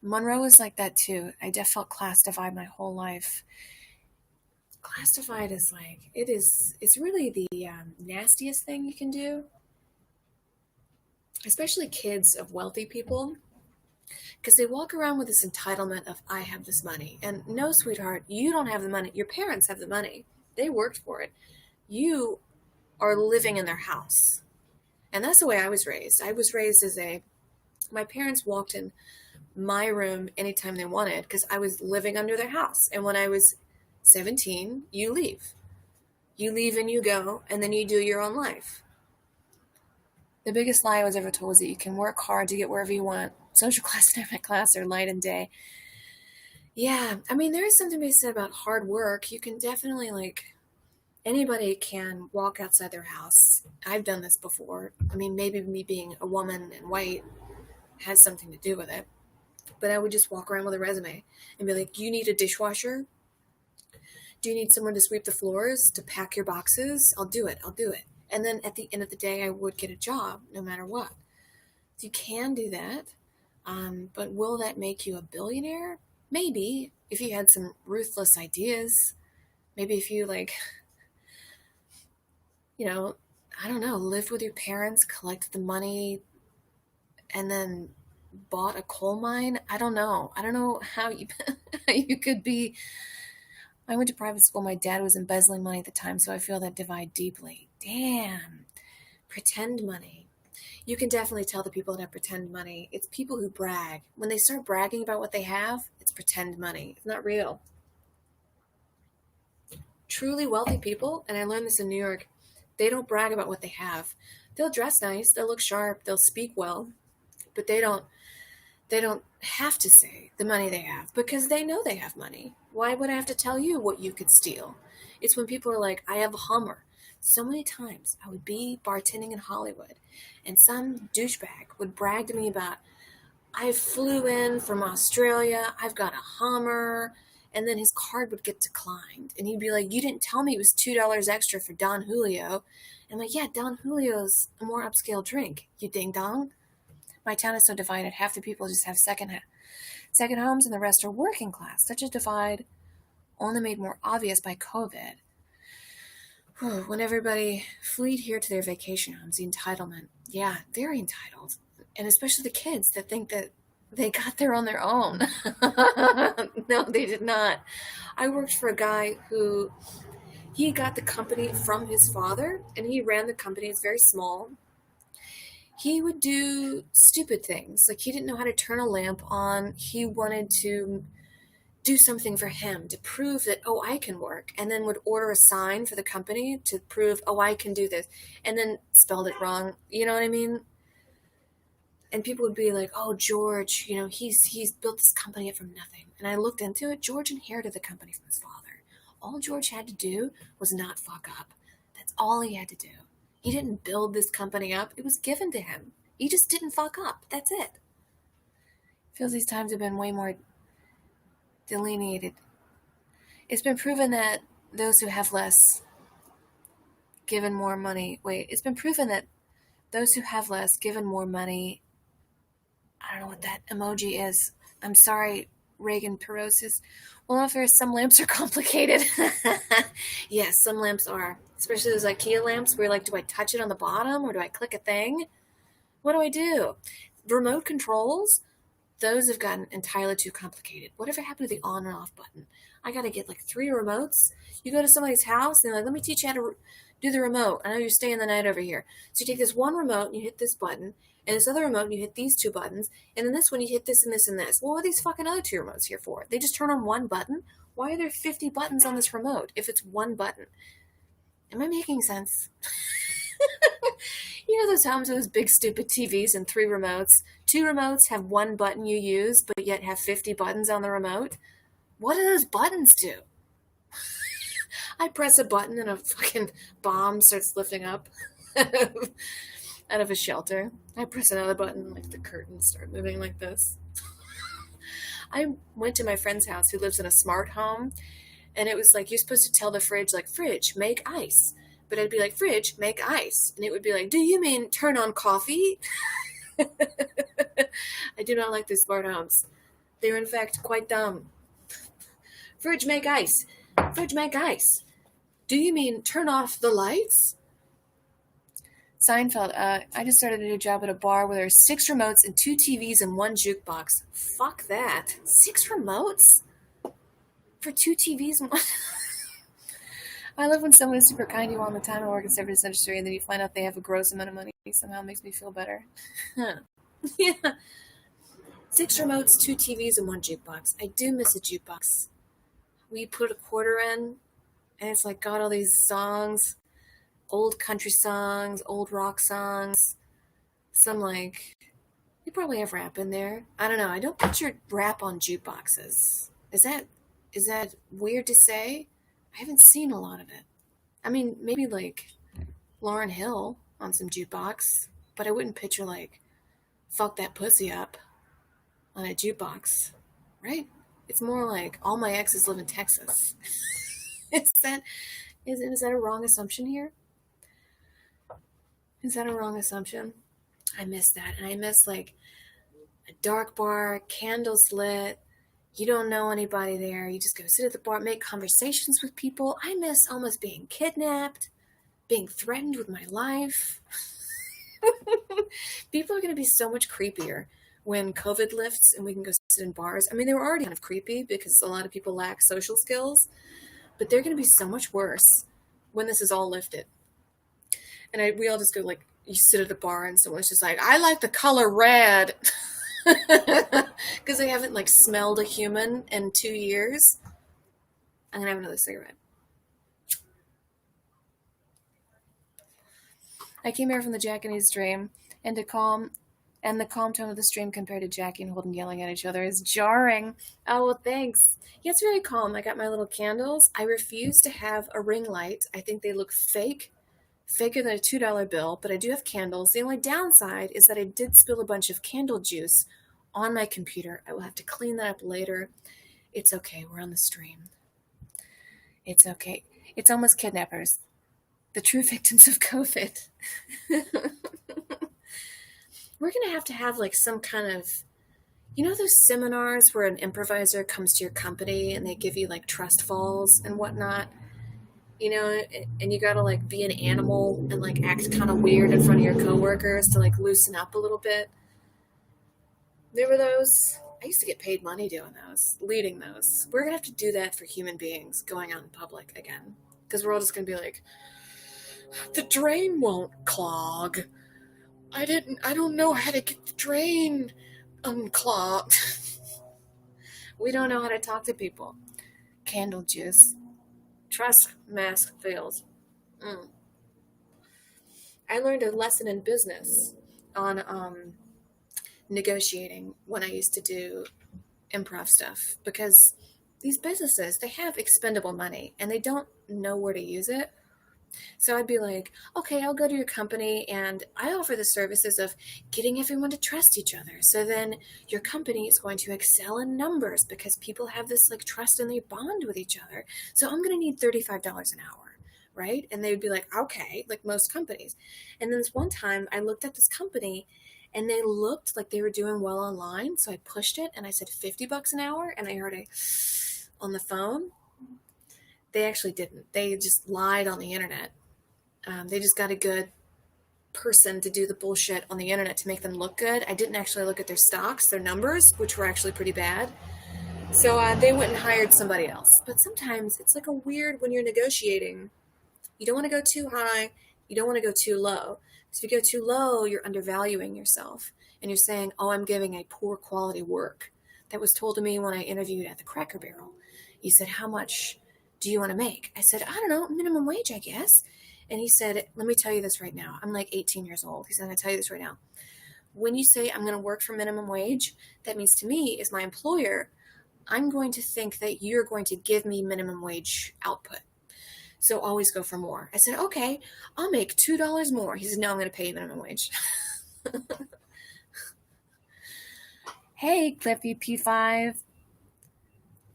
Monroe is like that too. I definitely felt class divide my whole life. Class divide is like, it's really the nastiest thing you can do, especially kids of wealthy people, because they walk around with this entitlement of, "I have this money." And no, sweetheart, you don't have the money. Your parents have the money. They worked for it. You are living in their house. And that's the way I was raised. I was raised as my parents walked in my room anytime they wanted because I was living under their house. And when I was 17, you leave. You leave and you go, and then you do your own life. The biggest lie I was ever told was that you can work hard to get wherever you want. Social class and academic class are night and day. Yeah, I mean, there is something to be said about hard work. You can definitely, like, anybody can walk outside their house. I've done this before. I mean, maybe me being a woman and white has something to do with it. But I would just walk around with a resume and be like, "You need a dishwasher? Do you need someone to sweep the floors, to pack your boxes? I'll do it. I'll do it." And then at the end of the day, I would get a job no matter what. So you can do that. But will that make you a billionaire? Maybe, if you had some ruthless ideas. Maybe if you, like, you know, I don't know, lived with your parents, collected the money, and then bought a coal mine. I don't know. I don't know how you how you could be. I went to private school. My dad was embezzling money at the time, so I feel that divide deeply. Damn. Pretend money. You can definitely tell the people that have pretend money. It's people who brag. When they start bragging about what they have, it's pretend money. It's not real. Truly wealthy people, and I learned this in New York, they don't brag about what they have. They'll dress nice, they'll look sharp, they'll speak well, but they don't have to say the money they have because they know they have money. Why would I have to tell you what you could steal? It's when people are like, "I have a Hummer." So many times I would be bartending in Hollywood and some douchebag would brag to me about, "I flew in from Australia, I've got a Hummer." And then his card would get declined. And he'd be like, "You didn't tell me it was $2 extra for Don Julio." And I'm like, "Yeah, Don Julio's a more upscale drink, you ding dong." My town is so divided. Half the people just have second homes, and the rest are working class. Such a divide, only made more obvious by COVID. When everybody fleed here to their vacation homes, the entitlement. Yeah, very entitled. And especially the kids that think that they got there on their own. No, they did not. I worked for a guy who he got the company from his father, and he ran the company. It's very small. he would do stupid things. Like, he didn't know how to turn a lamp on. He wanted to do something for him to prove that, oh, I can work, and then would order a sign for the company to prove, oh, I can do this, and then spelled it wrong. You know what I mean? And people would be like, oh, George, he's built this company up from nothing. And I looked into it. George inherited the company from his father. All George had to do was not fuck up. That's all he had to do. He didn't build this company up. It was given to him. He just didn't fuck up. That's it. Feels these times have been way more delineated. It's been proven that those who have less given more money. It's been proven that those who have less given more money. I don't know what that emoji is. I'm sorry, Reagan Perosis. Well, if there's some lamps are complicated. Yes, some lamps are. Especially those IKEA lamps where you're like, do I touch it on the bottom or do I click a thing? What do I do? Remote controls, those have gotten entirely too complicated. Whatever happened to the on and off button? I got to get like 3 remotes. You go to somebody's house and they're like, let me teach you how to do the remote. I know you're staying the night over here. So you take this one remote and you hit this button, and this other remote and you hit these 2 buttons, and then this one you hit this and this and this. Well, what are these fucking other 2 remotes here for? They just turn on one button? Why are there 50 buttons on this remote if it's one button? Am I making sense? You know those homes with those big stupid TVs and 3 remotes? 2 remotes have 1 button you use, but yet have 50 buttons on the remote? What do those buttons do? I press a button and a fucking bomb starts lifting up out of a shelter. I press another button, like the curtains start moving like this. I went to my friend's house who lives in a smart home, and it was like, you're supposed to tell the fridge, like, fridge, make ice. But I'd be like, fridge, make ice. And it would be like, do you mean turn on coffee? I do not like these smart homes. They're in fact quite dumb. Fridge, make ice. Fridge, make ice. Do you mean turn off the lights? Seinfeld, I just started a new job at a bar where there's 6 remotes and 2 TVs and 1 jukebox. Fuck that. 6 remotes? For 2 TVs and 1... I love when someone is super kind to you all the time. I work in the service industry, and then you find out they have a gross amount of money. Somehow makes me feel better. Yeah. 6 remotes, 2 TVs, and 1 jukebox. I do miss a jukebox. We put a quarter in, and it's like got all these songs, old country songs, old rock songs. Some like, you probably have rap in there. I don't know. I don't picture rap on jukeboxes. Is that weird to say? I haven't seen a lot of it. I mean, maybe like Lauryn Hill on some jukebox, but I wouldn't picture like fuck that pussy up on a jukebox, right? It's more like all my exes live in Texas. Is that a wrong assumption here? Is that a wrong assumption? I miss that. And I miss like a dark bar, candles lit. You don't know anybody there. You just go sit at the bar, make conversations with people. I miss almost being kidnapped, being threatened with my life. People are going to be so much creepier when COVID lifts and we can go sit in bars. I mean, they were already kind of creepy because a lot of people lack social skills, but they're going to be so much worse when this is all lifted. And we all just go like, you sit at a bar and someone's just like, I like the color red. Because I haven't like smelled a human in 2 years. I'm gonna have another cigarette. I came here from the Japanese stream, and the calm tone of the stream compared to Jackie and Holden yelling at each other is jarring. Oh, well, thanks. Yeah, it's very calm. I got my little candles. I refuse to have a ring light. I think they look fake. Faker than a $2 bill, but I do have candles. The only downside is that I did spill a bunch of candle juice on my computer. I will have to clean that up later. It's okay. We're on the stream. It's okay. It's almost kidnappers. The true victims of COVID. We're going to have like some kind of, you know, those seminars where an improviser comes to your company and they give you like trust falls and whatnot, you know, and you got to like be an animal and like act kind of weird in front of your coworkers to like loosen up a little bit. There were those. I used to get paid money doing those, leading those. We're going to have to do that for human beings going out in public again. Because we're all just going to be like, the drain won't clog. I don't know how to get the drain unclogged. We don't know how to talk to people. Candle juice. Trust mask fails. Mm. I learned a lesson in business on negotiating when I used to do improv stuff because these businesses, they have expendable money and they don't know where to use it. So I'd be like, okay, I'll go to your company and I offer the services of getting everyone to trust each other. So then your company is going to excel in numbers because people have this like trust and they bond with each other. So I'm going to need $35 an hour, right? And they would be like, okay, like most companies. And then this one time I looked at this company and they looked like they were doing well online. So I pushed it and I said $50 an hour and I heard a on the phone. They actually didn't. They just lied on the internet. They just got a good person to do the bullshit on the internet to make them look good. I didn't actually look at their stocks, their numbers, which were actually pretty bad. So they went and hired somebody else. But sometimes it's like a weird when you're negotiating. You don't want to go too high. You don't want to go too low. Because if you go too low, you're undervaluing yourself. And you're saying, oh, I'm giving a poor quality work. That was told to me when I interviewed at the Cracker Barrel. He said, how much do you want to make? I said, I don't know, minimum wage, I guess. And he said, let me tell you this right now. I'm like 18 years old. He said, I'm going to tell you this right now. When you say I'm going to work for minimum wage, that means to me, as my employer, I'm going to think that you're going to give me minimum wage output. So always go for more. I said, okay, I'll make $2 more. He said, no, I'm going to pay you minimum wage. Hey, Cliffy P5.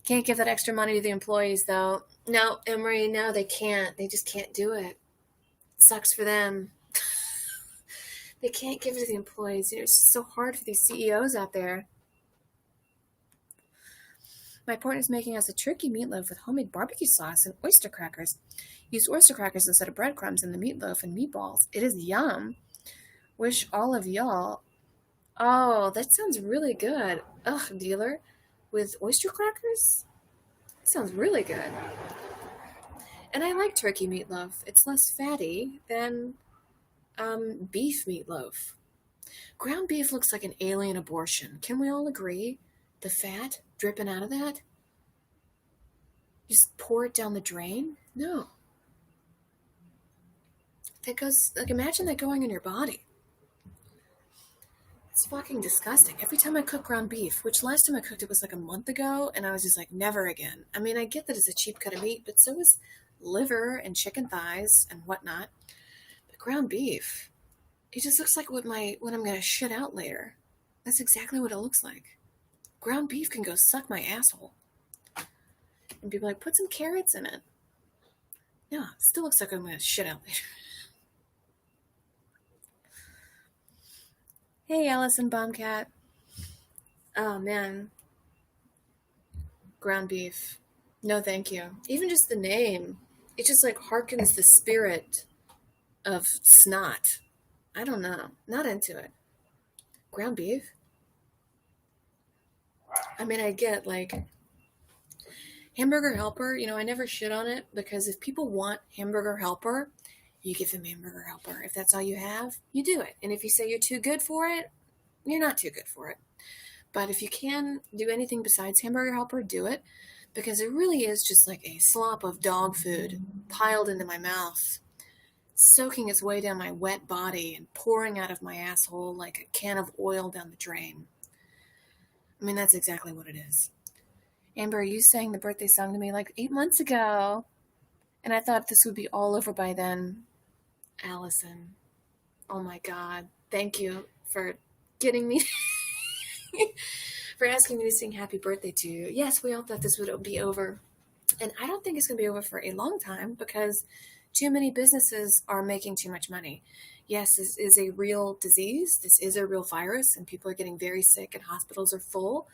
Can't give that extra money to the employees, though. No, Emery, no, they can't. They just can't do it. Sucks for them. They can't give it to the employees. It's just so hard for these CEOs out there. My partner's making us a turkey meatloaf with homemade barbecue sauce and oyster crackers. Use oyster crackers instead of breadcrumbs in the meatloaf and meatballs. It is yum. Wish all of y'all. Oh, that sounds really good. Ugh, dealer. With oyster crackers? That sounds really good. And I like turkey meatloaf. It's less fatty than beef meatloaf. Ground beef looks like an alien abortion. Can we all agree? The fat dripping out of that? Just pour it down the drain? No. That goes, like, imagine that going in your body. It's fucking disgusting. Every time I cook ground beef, which last time I cooked it was like a month ago, and I was just like, never again. I mean, I get that it's a cheap cut of meat, but so is liver and chicken thighs and whatnot. But ground beef, it just looks like what I'm gonna shit out later. That's exactly what it looks like. Ground beef can go suck my asshole. And people are like, put some carrots in it. No, it still looks like I'm gonna shit out later. Hey, Allison Bombcat. Oh man, ground beef. No, thank you. Even just the name, it just like harkens the spirit of snot. I don't know. Not into it. Ground beef? I mean, I get like Hamburger Helper, I never shit on it because if people want Hamburger Helper, you give them Hamburger Helper. If that's all you have, you do it. And if you say you're too good for it, you're not too good for it. But if you can do anything besides Hamburger Helper, do it. Because it really is just like a slop of dog food piled into my mouth, soaking its way down my wet body and pouring out of my asshole like a can of oil down the drain. I mean, that's exactly what it is. Amber, you sang the birthday song to me like 8 months ago. And I thought this would be all over by then. Allison. Oh my God. Thank you for getting me, for asking me to sing happy birthday to you. Yes, we all thought this would be over. And I don't think it's going to be over for a long time because too many businesses are making too much money. Yes, this is a real disease. This is a real virus and people are getting very sick and hospitals are full.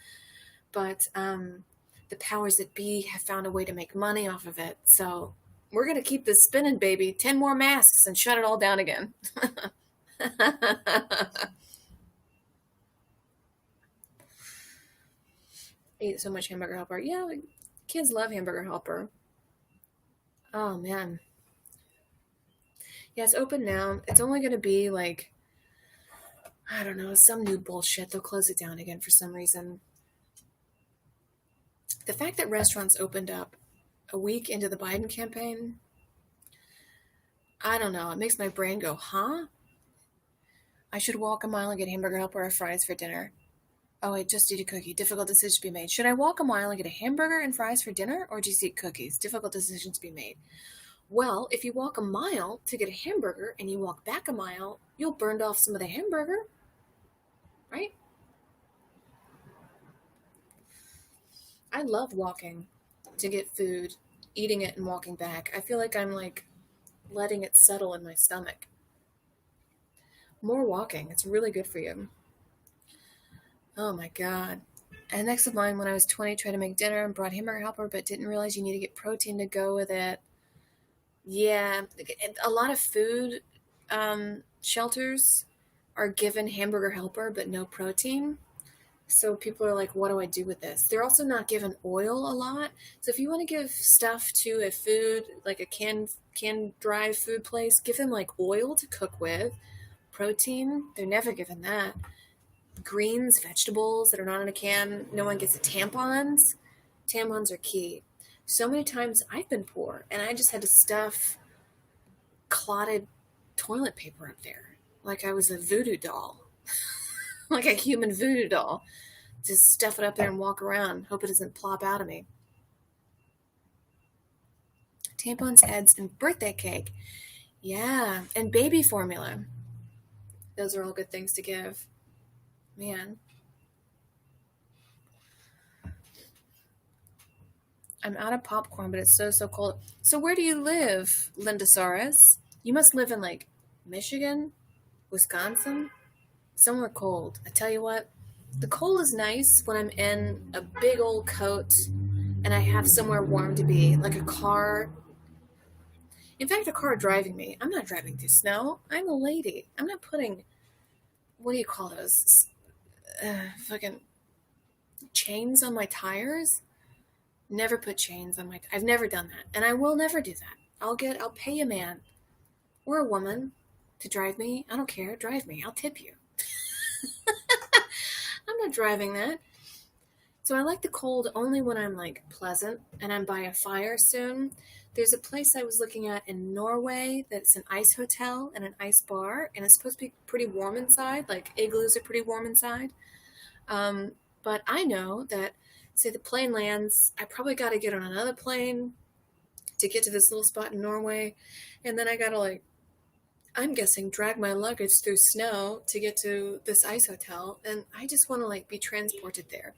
But the powers that be have found a way to make money off of it. So we're going to keep this spinning, baby. 10 more masks and shut it all down again. Ate so much Hamburger Helper. Yeah, kids love Hamburger Helper. Oh, man. Yeah, it's open now. It's only going to be like I don't know, some new bullshit. They'll close it down again for some reason. The fact that restaurants opened up a week into the Biden campaign, I don't know. It makes my brain go, huh? I should walk a mile and get Hamburger Helper or fries for dinner. Oh, I just eat a cookie. Difficult decision to be made. Should I walk a mile and get a hamburger and fries for dinner or just eat cookies? Difficult decision to be made. Well, if you walk a mile to get a hamburger and you walk back a mile, you'll burn off some of the hamburger, right? I love walking to get food, eating it and walking back. I feel like I'm like letting it settle in my stomach. More walking. It's really good for you. Oh my God. And next of mine, when I was 20, tried to make dinner and brought Hamburger Helper, but didn't realize you need to get protein to go with it. Yeah, a lot of food shelters are given Hamburger Helper, but no protein. So people are like, what do I do with this? They're also not given oil a lot. So if you want to give stuff to a food, like a canned dry food place, give them like oil to cook with, protein. They're never given that. Greens, vegetables that are not in a can. No one gets the tampons. Tampons are key. So many times I've been poor and I just had to stuff clotted toilet paper up there like I was a voodoo doll, like a human voodoo doll. Just stuff it up there and walk around, hope it doesn't plop out of me. Tampons, heads, and birthday cake. Yeah, and baby formula. Those are all good things to give. Man. I'm out of popcorn, but it's so cold. So where do you live, Linda Saris? You must live in like Michigan, Wisconsin, somewhere cold. I tell you what, the cold is nice when I'm in a big old coat and I have somewhere warm to be, like a car. In fact, a car driving me. I'm not driving through snow. I'm a lady. I'm not putting, what do you call those? Fucking chains on my tires. Never put chains on my. I've never done that, and I will never do that. I'll pay a man or a woman to drive me. I don't care. Drive me. I'll tip you. I'm not driving that. So I like the cold only when I'm like pleasant and I'm by a fire soon. There's a place I was looking at in Norway that's an ice hotel and an ice bar, and it's supposed to be pretty warm inside. Like igloos are pretty warm inside. But I know that, say the plane lands, I probably got to get on another plane to get to this little spot in Norway, and then I got to like, I'm guessing, drag my luggage through snow to get to this ice hotel, and I just want to like be transported there.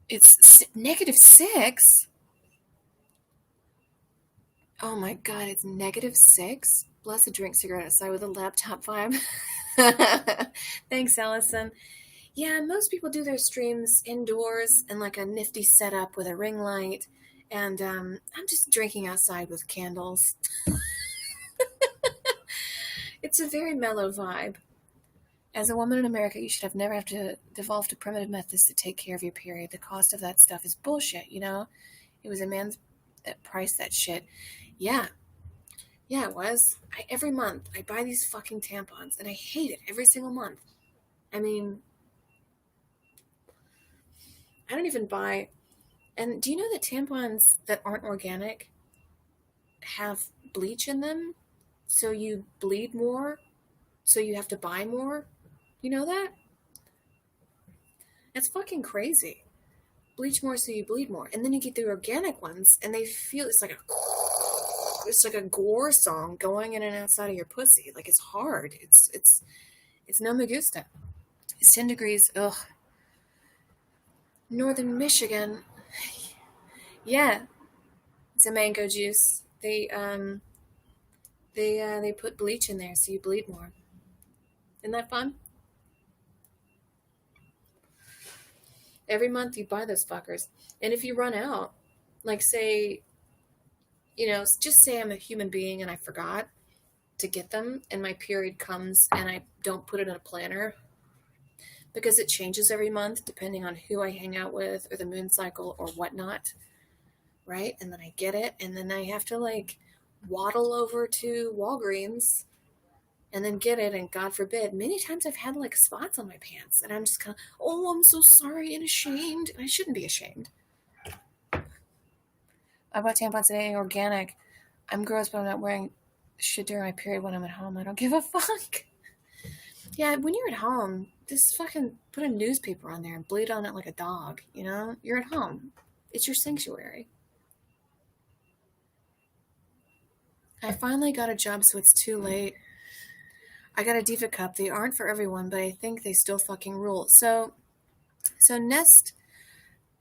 It's -6. Oh my God, it's -6. Blessed drink cigarette outside with a laptop vibe. Thanks, Allison. Yeah, most people do their streams indoors in like a nifty setup with a ring light, and I'm just drinking outside with candles. It's a very mellow vibe. As a woman in America, you should have never have to devolve to primitive methods to take care of your period. The cost of that stuff is bullshit, you know? It was a man that priced that shit. Yeah. Yeah, it was. Every month, I buy these fucking tampons, and I hate it every single month. I mean, I don't even buy. And do you know that tampons that aren't organic have bleach in them? So you bleed more? So you have to buy more? You know that? That's fucking crazy. Bleach more so you bleed more. And then you get the organic ones and they feel it's like a gore song going in and outside of your pussy. Like it's hard. It's no me gusta. It's 10 degrees. Ugh. Northern Michigan. Yeah. It's a mango juice. They put bleach in there so you bleed more. Isn't that fun? Every month you buy those fuckers. And if you run out, like say, just say I'm a human being and I forgot to get them and my period comes and I don't put it in a planner because it changes every month depending on who I hang out with or the moon cycle or whatnot, right? And then I get it and then I have to like waddle over to Walgreens and then get it, and God forbid, many times I've had like spots on my pants, and I'm just kind of, oh, I'm so sorry and ashamed, and I shouldn't be ashamed. I bought tampons today, organic. I'm gross, but I'm not wearing shit during my period when I'm at home. I don't give a fuck. Yeah, when you're at home, just fucking put a newspaper on there and bleed on it like a dog, you know? You're at home. It's your sanctuary. I finally got a job, so it's too late. I got a Diva cup. They aren't for everyone, but I think they still fucking rule. So Nesto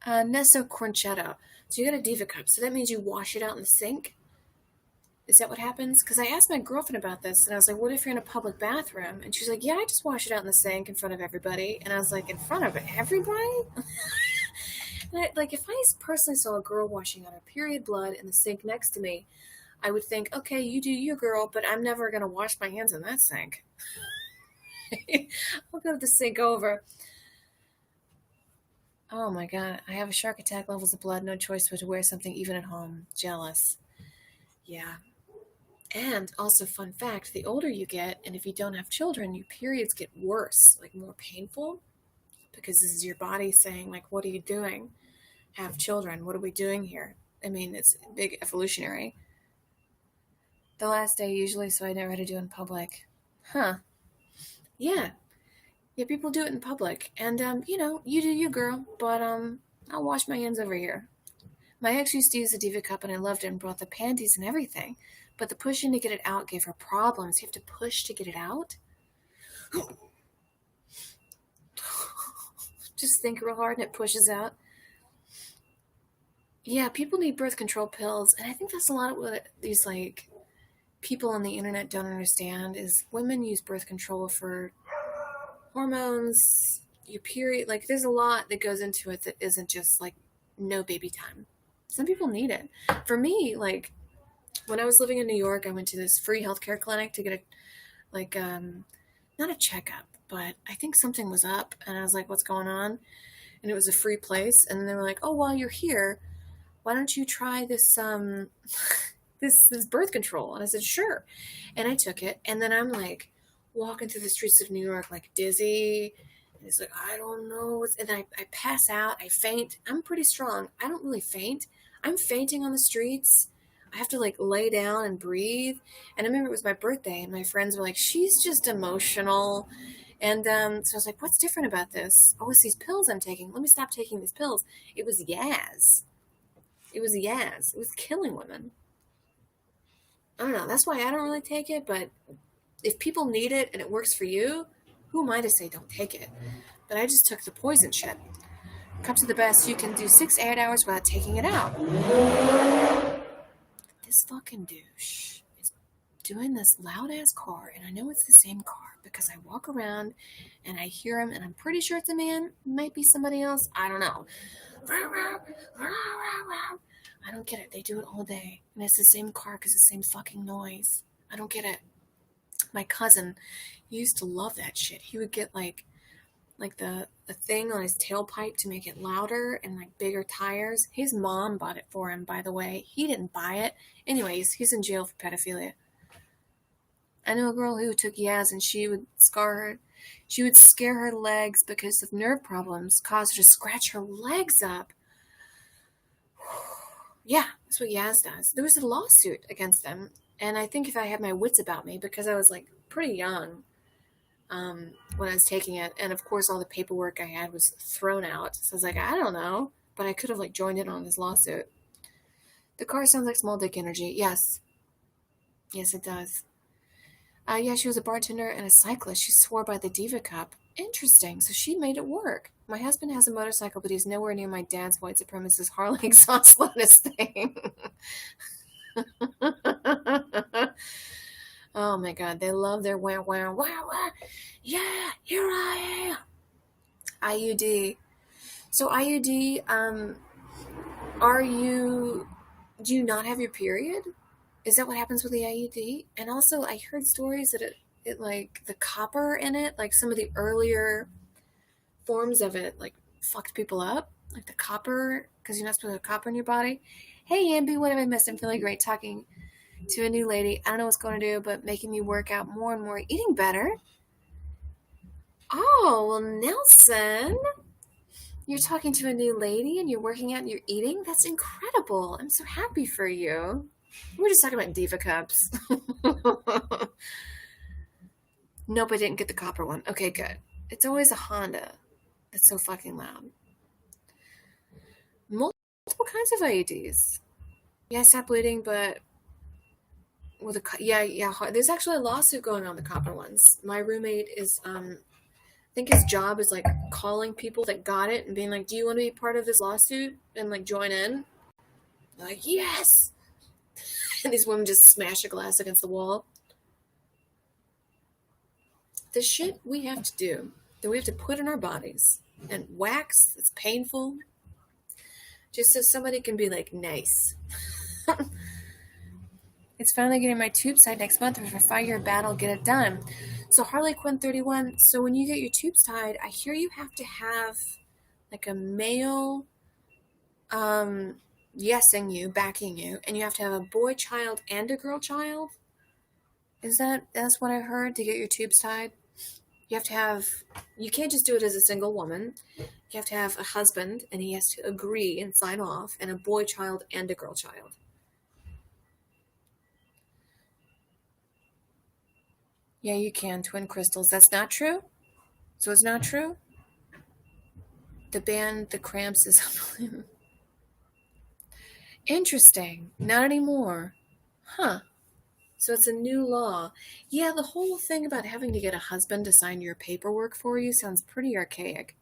Cornchetto. So you got a Diva cup. So that means you wash it out in the sink? Is that what happens? Because I asked my girlfriend about this, and I was like, what if you're in a public bathroom? And she's like, yeah, I just wash it out in the sink in front of everybody. And I was like, in front of everybody? And if I personally saw a girl washing out her period blood in the sink next to me, I would think, okay, you do you, girl, but I'm never going to wash my hands in that sink. I'll go to the sink over. Oh my God, I have a shark attack, levels of blood, no choice but to wear something even at home. Jealous. Yeah. And also, fun fact, the older you get, and if you don't have children, your periods get worse, like more painful, because this is your body saying, like, what are you doing? Have children. What are we doing here? I mean, it's big evolutionary. The last day usually, so I know how to do in public. Huh. Yeah. Yeah, people do it in public. And, you do you, girl, but, I'll wash my hands over here. My ex used to use the Diva cup, and I loved it and brought the panties and everything. But the pushing to get it out gave her problems. You have to push to get it out? Just think real hard and it pushes out. Yeah, people need birth control pills, and I think that's a lot of what these, like, people on the internet don't understand is women use birth control for hormones, your period. Like, there's a lot that goes into it that isn't just, like, no baby time. Some people need it. For me, like, when I was living in New York, I went to this free healthcare clinic to get not a checkup, but I think something was up, and I was like, what's going on? And it was a free place, and they were like, oh, while you're here, why don't you try this, this birth control? And I said, sure. And I took it, and then I'm like walking through the streets of New York, like dizzy, and it's like, I don't know. And I pass out, I faint. I'm pretty strong. I don't really faint. I'm fainting on the streets. I have to like lay down and breathe. And I remember it was my birthday, and my friends were like, she's just emotional. And so I was like, what's different about this? Oh, it's these pills I'm taking. Let me stop taking these pills. It was Yaz. It was Yaz. It was killing women. I don't know. That's why I don't really take it. But if people need it and it works for you, who am I to say don't take it? But I just took the poison shit. Cup to the best. You can do 6 8 hours without taking it out. This fucking douche is doing this loud ass car, and I know it's the same car because I walk around and I hear him, and I'm pretty sure it's a man. Might be somebody else. I don't know. I don't get it. They do it all day, and it's the same car because it's the same fucking noise. I don't get it. My cousin used to love that shit. He would get like the thing on his tailpipe to make it louder and like bigger tires. His mom bought it for him, by the way. He didn't buy it. Anyways, he's in jail for pedophilia. I know a girl who took Yaz, and she would scare her legs because of nerve problems, caused her to scratch her legs up. Yeah, that's what Yaz does. There was a lawsuit against them, and I think if I had my wits about me, because I was like pretty young when I was taking it, and of course all the paperwork I had was thrown out. So I was like, I don't know, but I could have like joined in on this lawsuit. The car sounds like small dick energy. Yes, it does. Yeah, she was a bartender and a cyclist. She swore by the Diva cup. Interesting. So she made it work. My husband has a motorcycle, but he's nowhere near my dad's white supremacist Harley exhaust lettuce thing. Oh my God, they love their wow, wow, wow, wow. Yeah, here I am. IUD. So IUD, do you not have your period? Is that what happens with the IUD? And also, I heard stories that it like the copper in it, like some of the earlier forms of it, like fucked people up. Like the copper, because you're not supposed to have copper in your body. Hey, Ambi, what have I missed? I'm feeling great talking. to a new lady. I don't know what's going to do, but making me work out more and more, eating better. Oh, well, Nelson, you're talking to a new lady and you're working out and you're eating? That's incredible. I'm so happy for you. We're just talking about Diva Cups. Nope, I didn't get the copper one. Okay, good. It's always a Honda that's so fucking loud. Multiple kinds of IUDs. Yeah, I stopped bleeding, but with yeah. There's actually a lawsuit going on the copper ones. My roommate is I think his job is like calling people that got it and being like, "Do you want to be part of this lawsuit and like join in?" They're like, "Yes." And these women just smash a glass against the wall. The shit we have to do, that we have to put in our bodies, and wax, it's painful, just so somebody can be like, nice. It's finally getting my tubes tied next month. If I 5-year battle, get it done. So Harley Quinn 31. So when you get your tubes tied, I hear you have to have like a male yesing you, backing you, and you have to have a boy child and a girl child. That's what I heard to get your tubes tied? You can't just do it as a single woman. You have to have a husband, and he has to agree and sign off, and a boy child and a girl child. Yeah, you can. Twin crystals. That's not true? So it's not true? The band, The Cramps is unbelievable. Interesting. Not anymore. Huh. So it's a new law. Yeah, the whole thing about having to get a husband to sign your paperwork for you sounds pretty archaic.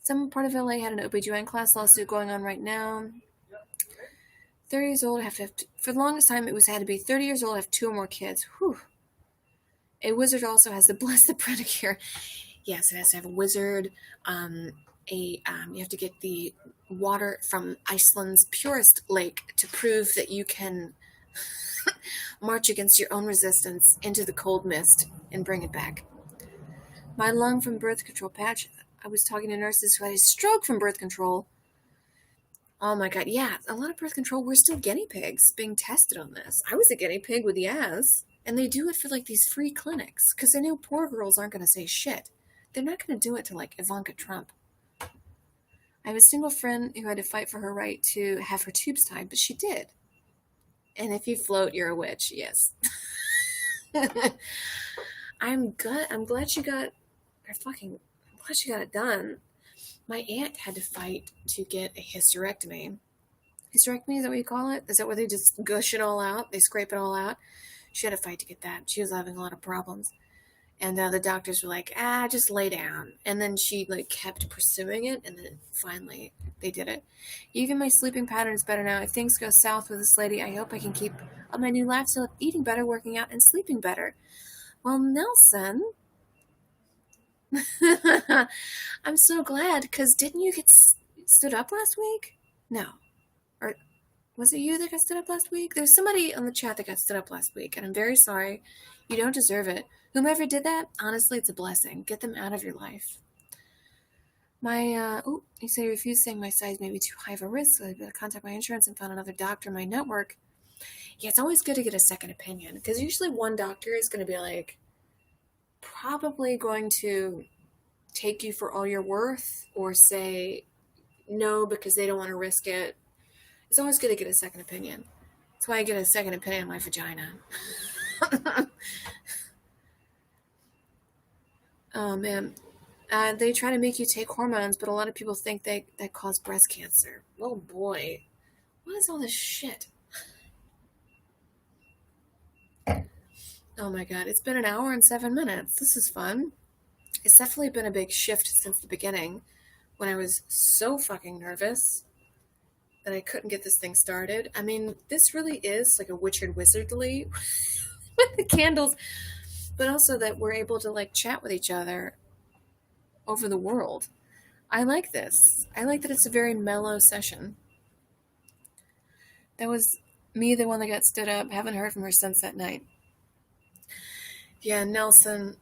Some part of LA had an OB/GYN class lawsuit going on right now. 30 years old, for the longest time, had to be 30 years old, have 2 or more kids. Whew. A wizard also has to bless the predicure. Yes, it has to have a wizard. You have to get the water from Iceland's purest lake to prove that you can march against your own resistance into the cold mist and bring it back. My lung from birth control patch. I was talking to nurses who had a stroke from birth control. Oh my god, yeah, a lot of birth control, we're still guinea pigs being tested on this. I was a guinea pig with Yaz, and they do it for like these free clinics, because they know poor girls aren't going to say shit. They're not going to do it to like Ivanka Trump. I have a single friend who had to fight for her right to have her tubes tied, but she did. And if you float, you're a witch, yes. I'm glad she got it done. My aunt had to fight to get a hysterectomy. Hysterectomy, is that what you call it? Is that where they just gush it all out? They scrape it all out? She had to fight to get that. She was having a lot of problems. And the doctors were like, just lay down. And then she like kept pursuing it, and then finally they did it. Even my sleeping pattern is better now. If things go south with this lady, I hope I can keep up my new lifestyle of eating better, working out, and sleeping better. Well, Nelson, I'm so glad, because didn't you get stood up last week? No. Or was it you that got stood up last week? There's somebody on the chat that got stood up last week, and I'm very sorry. You don't deserve it. Whomever did that, honestly, it's a blessing. Get them out of your life. You say you refuse, saying my size may be too high of a risk, so I better contact my insurance and found another doctor in my network. Yeah, it's always good to get a second opinion, because usually one doctor is going to be like, probably going to take you for all you're worth, or say no because they don't want to risk it. It's always good to get a second opinion. That's why I get a second opinion on my vagina. Oh man, they try to make you take hormones, but a lot of people think that cause breast cancer. Oh boy, what is all this shit? Oh my god, it's been 1 hour and 7 minutes. This is fun. It's definitely been a big shift since the beginning, when I was so fucking nervous that I couldn't get this thing started. I mean, this really is like a Witchard Wizardly with the candles, but also that we're able to like chat with each other over the world. I like this. I like that it's a very mellow session. That was me, the one that got stood up. Haven't heard from her since that night. Yeah, Nelson,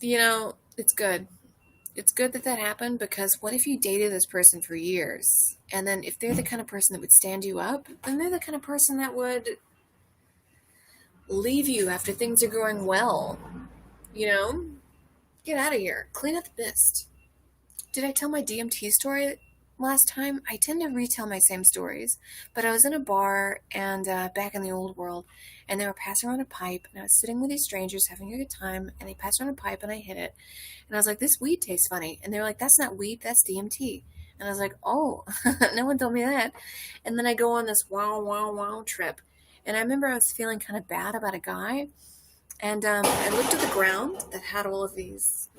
it's good. It's good that happened, because what if you dated this person for years, and then if they're the kind of person that would stand you up, then they're the kind of person that would leave you after things are going well. You know? Get out of here. Clean up the mist. Did I tell my DMT story last time? I tend to retell my same stories, but I was in a bar and back in the old world, and they were passing around a pipe, and I was sitting with these strangers having a good time, and they passed around a pipe, and I hit it, and I was like, "This weed tastes funny," and they were like, "That's not weed, that's DMT." And I was like, "Oh, no one told me that." And then I go on this wow, wow, wow trip, and I remember I was feeling kind of bad about a guy, and I looked at the ground that had all of these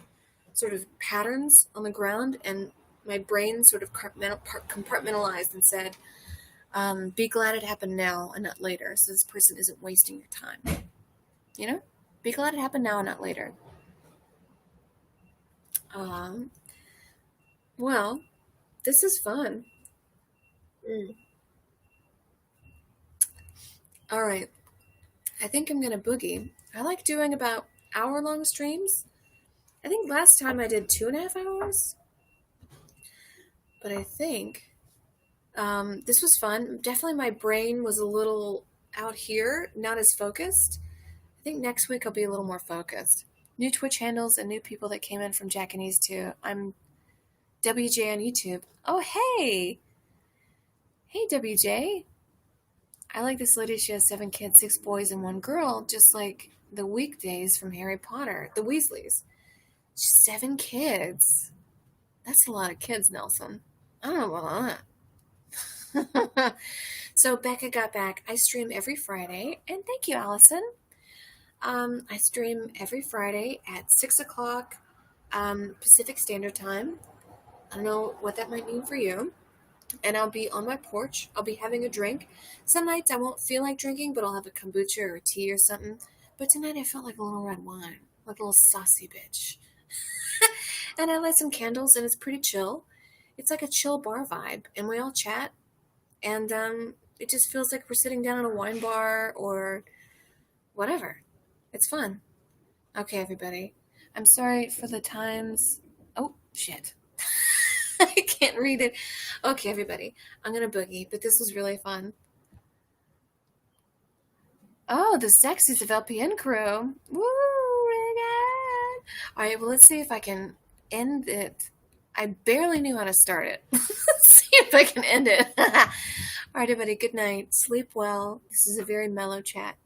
sort of patterns on the ground, and my brain sort of compartmentalized and said, be glad it happened now and not later, so this person isn't wasting your time. You know? Be glad it happened now and not later. Um, well, this is fun. Mm. All right. I think I'm going to boogie. I like doing about hour-long streams. I think last time I did 2.5 hours, but I think this was fun. Definitely my brain was a little out here, not as focused. I think next week I'll be a little more focused. New Twitch handles and new people that came in from Japanese too. I'm WJ on YouTube. Oh, hey! Hey, WJ. I like this lady. She has 7 kids, 6 boys, and 1 girl, just like the weekdays from Harry Potter, the Weasleys. 7 kids. That's a lot of kids, Nelson. I don't know about that. So Becca got back. I stream every Friday, and thank you, Allison. I stream every Friday at 6 o'clock Pacific Standard Time. I don't know what that might mean for you. And I'll be on my porch. I'll be having a drink. Some nights I won't feel like drinking, but I'll have a kombucha or a tea or something. But tonight I felt like a little red wine, like a little saucy bitch. And I light some candles, and it's pretty chill. It's like a chill bar vibe, and we all chat. And it just feels like we're sitting down in a wine bar or whatever. It's fun. Okay, everybody. I'm sorry for the times. Oh, shit. I can't read it. Okay, everybody. I'm going to boogie, but this was really fun. Oh, the sexies of LPN crew. Woo, really good. All right, well, let's see if I can end it. I barely knew how to start it. Let's see if I can end it. All right, everybody, good night. Sleep well. This is a very mellow chat.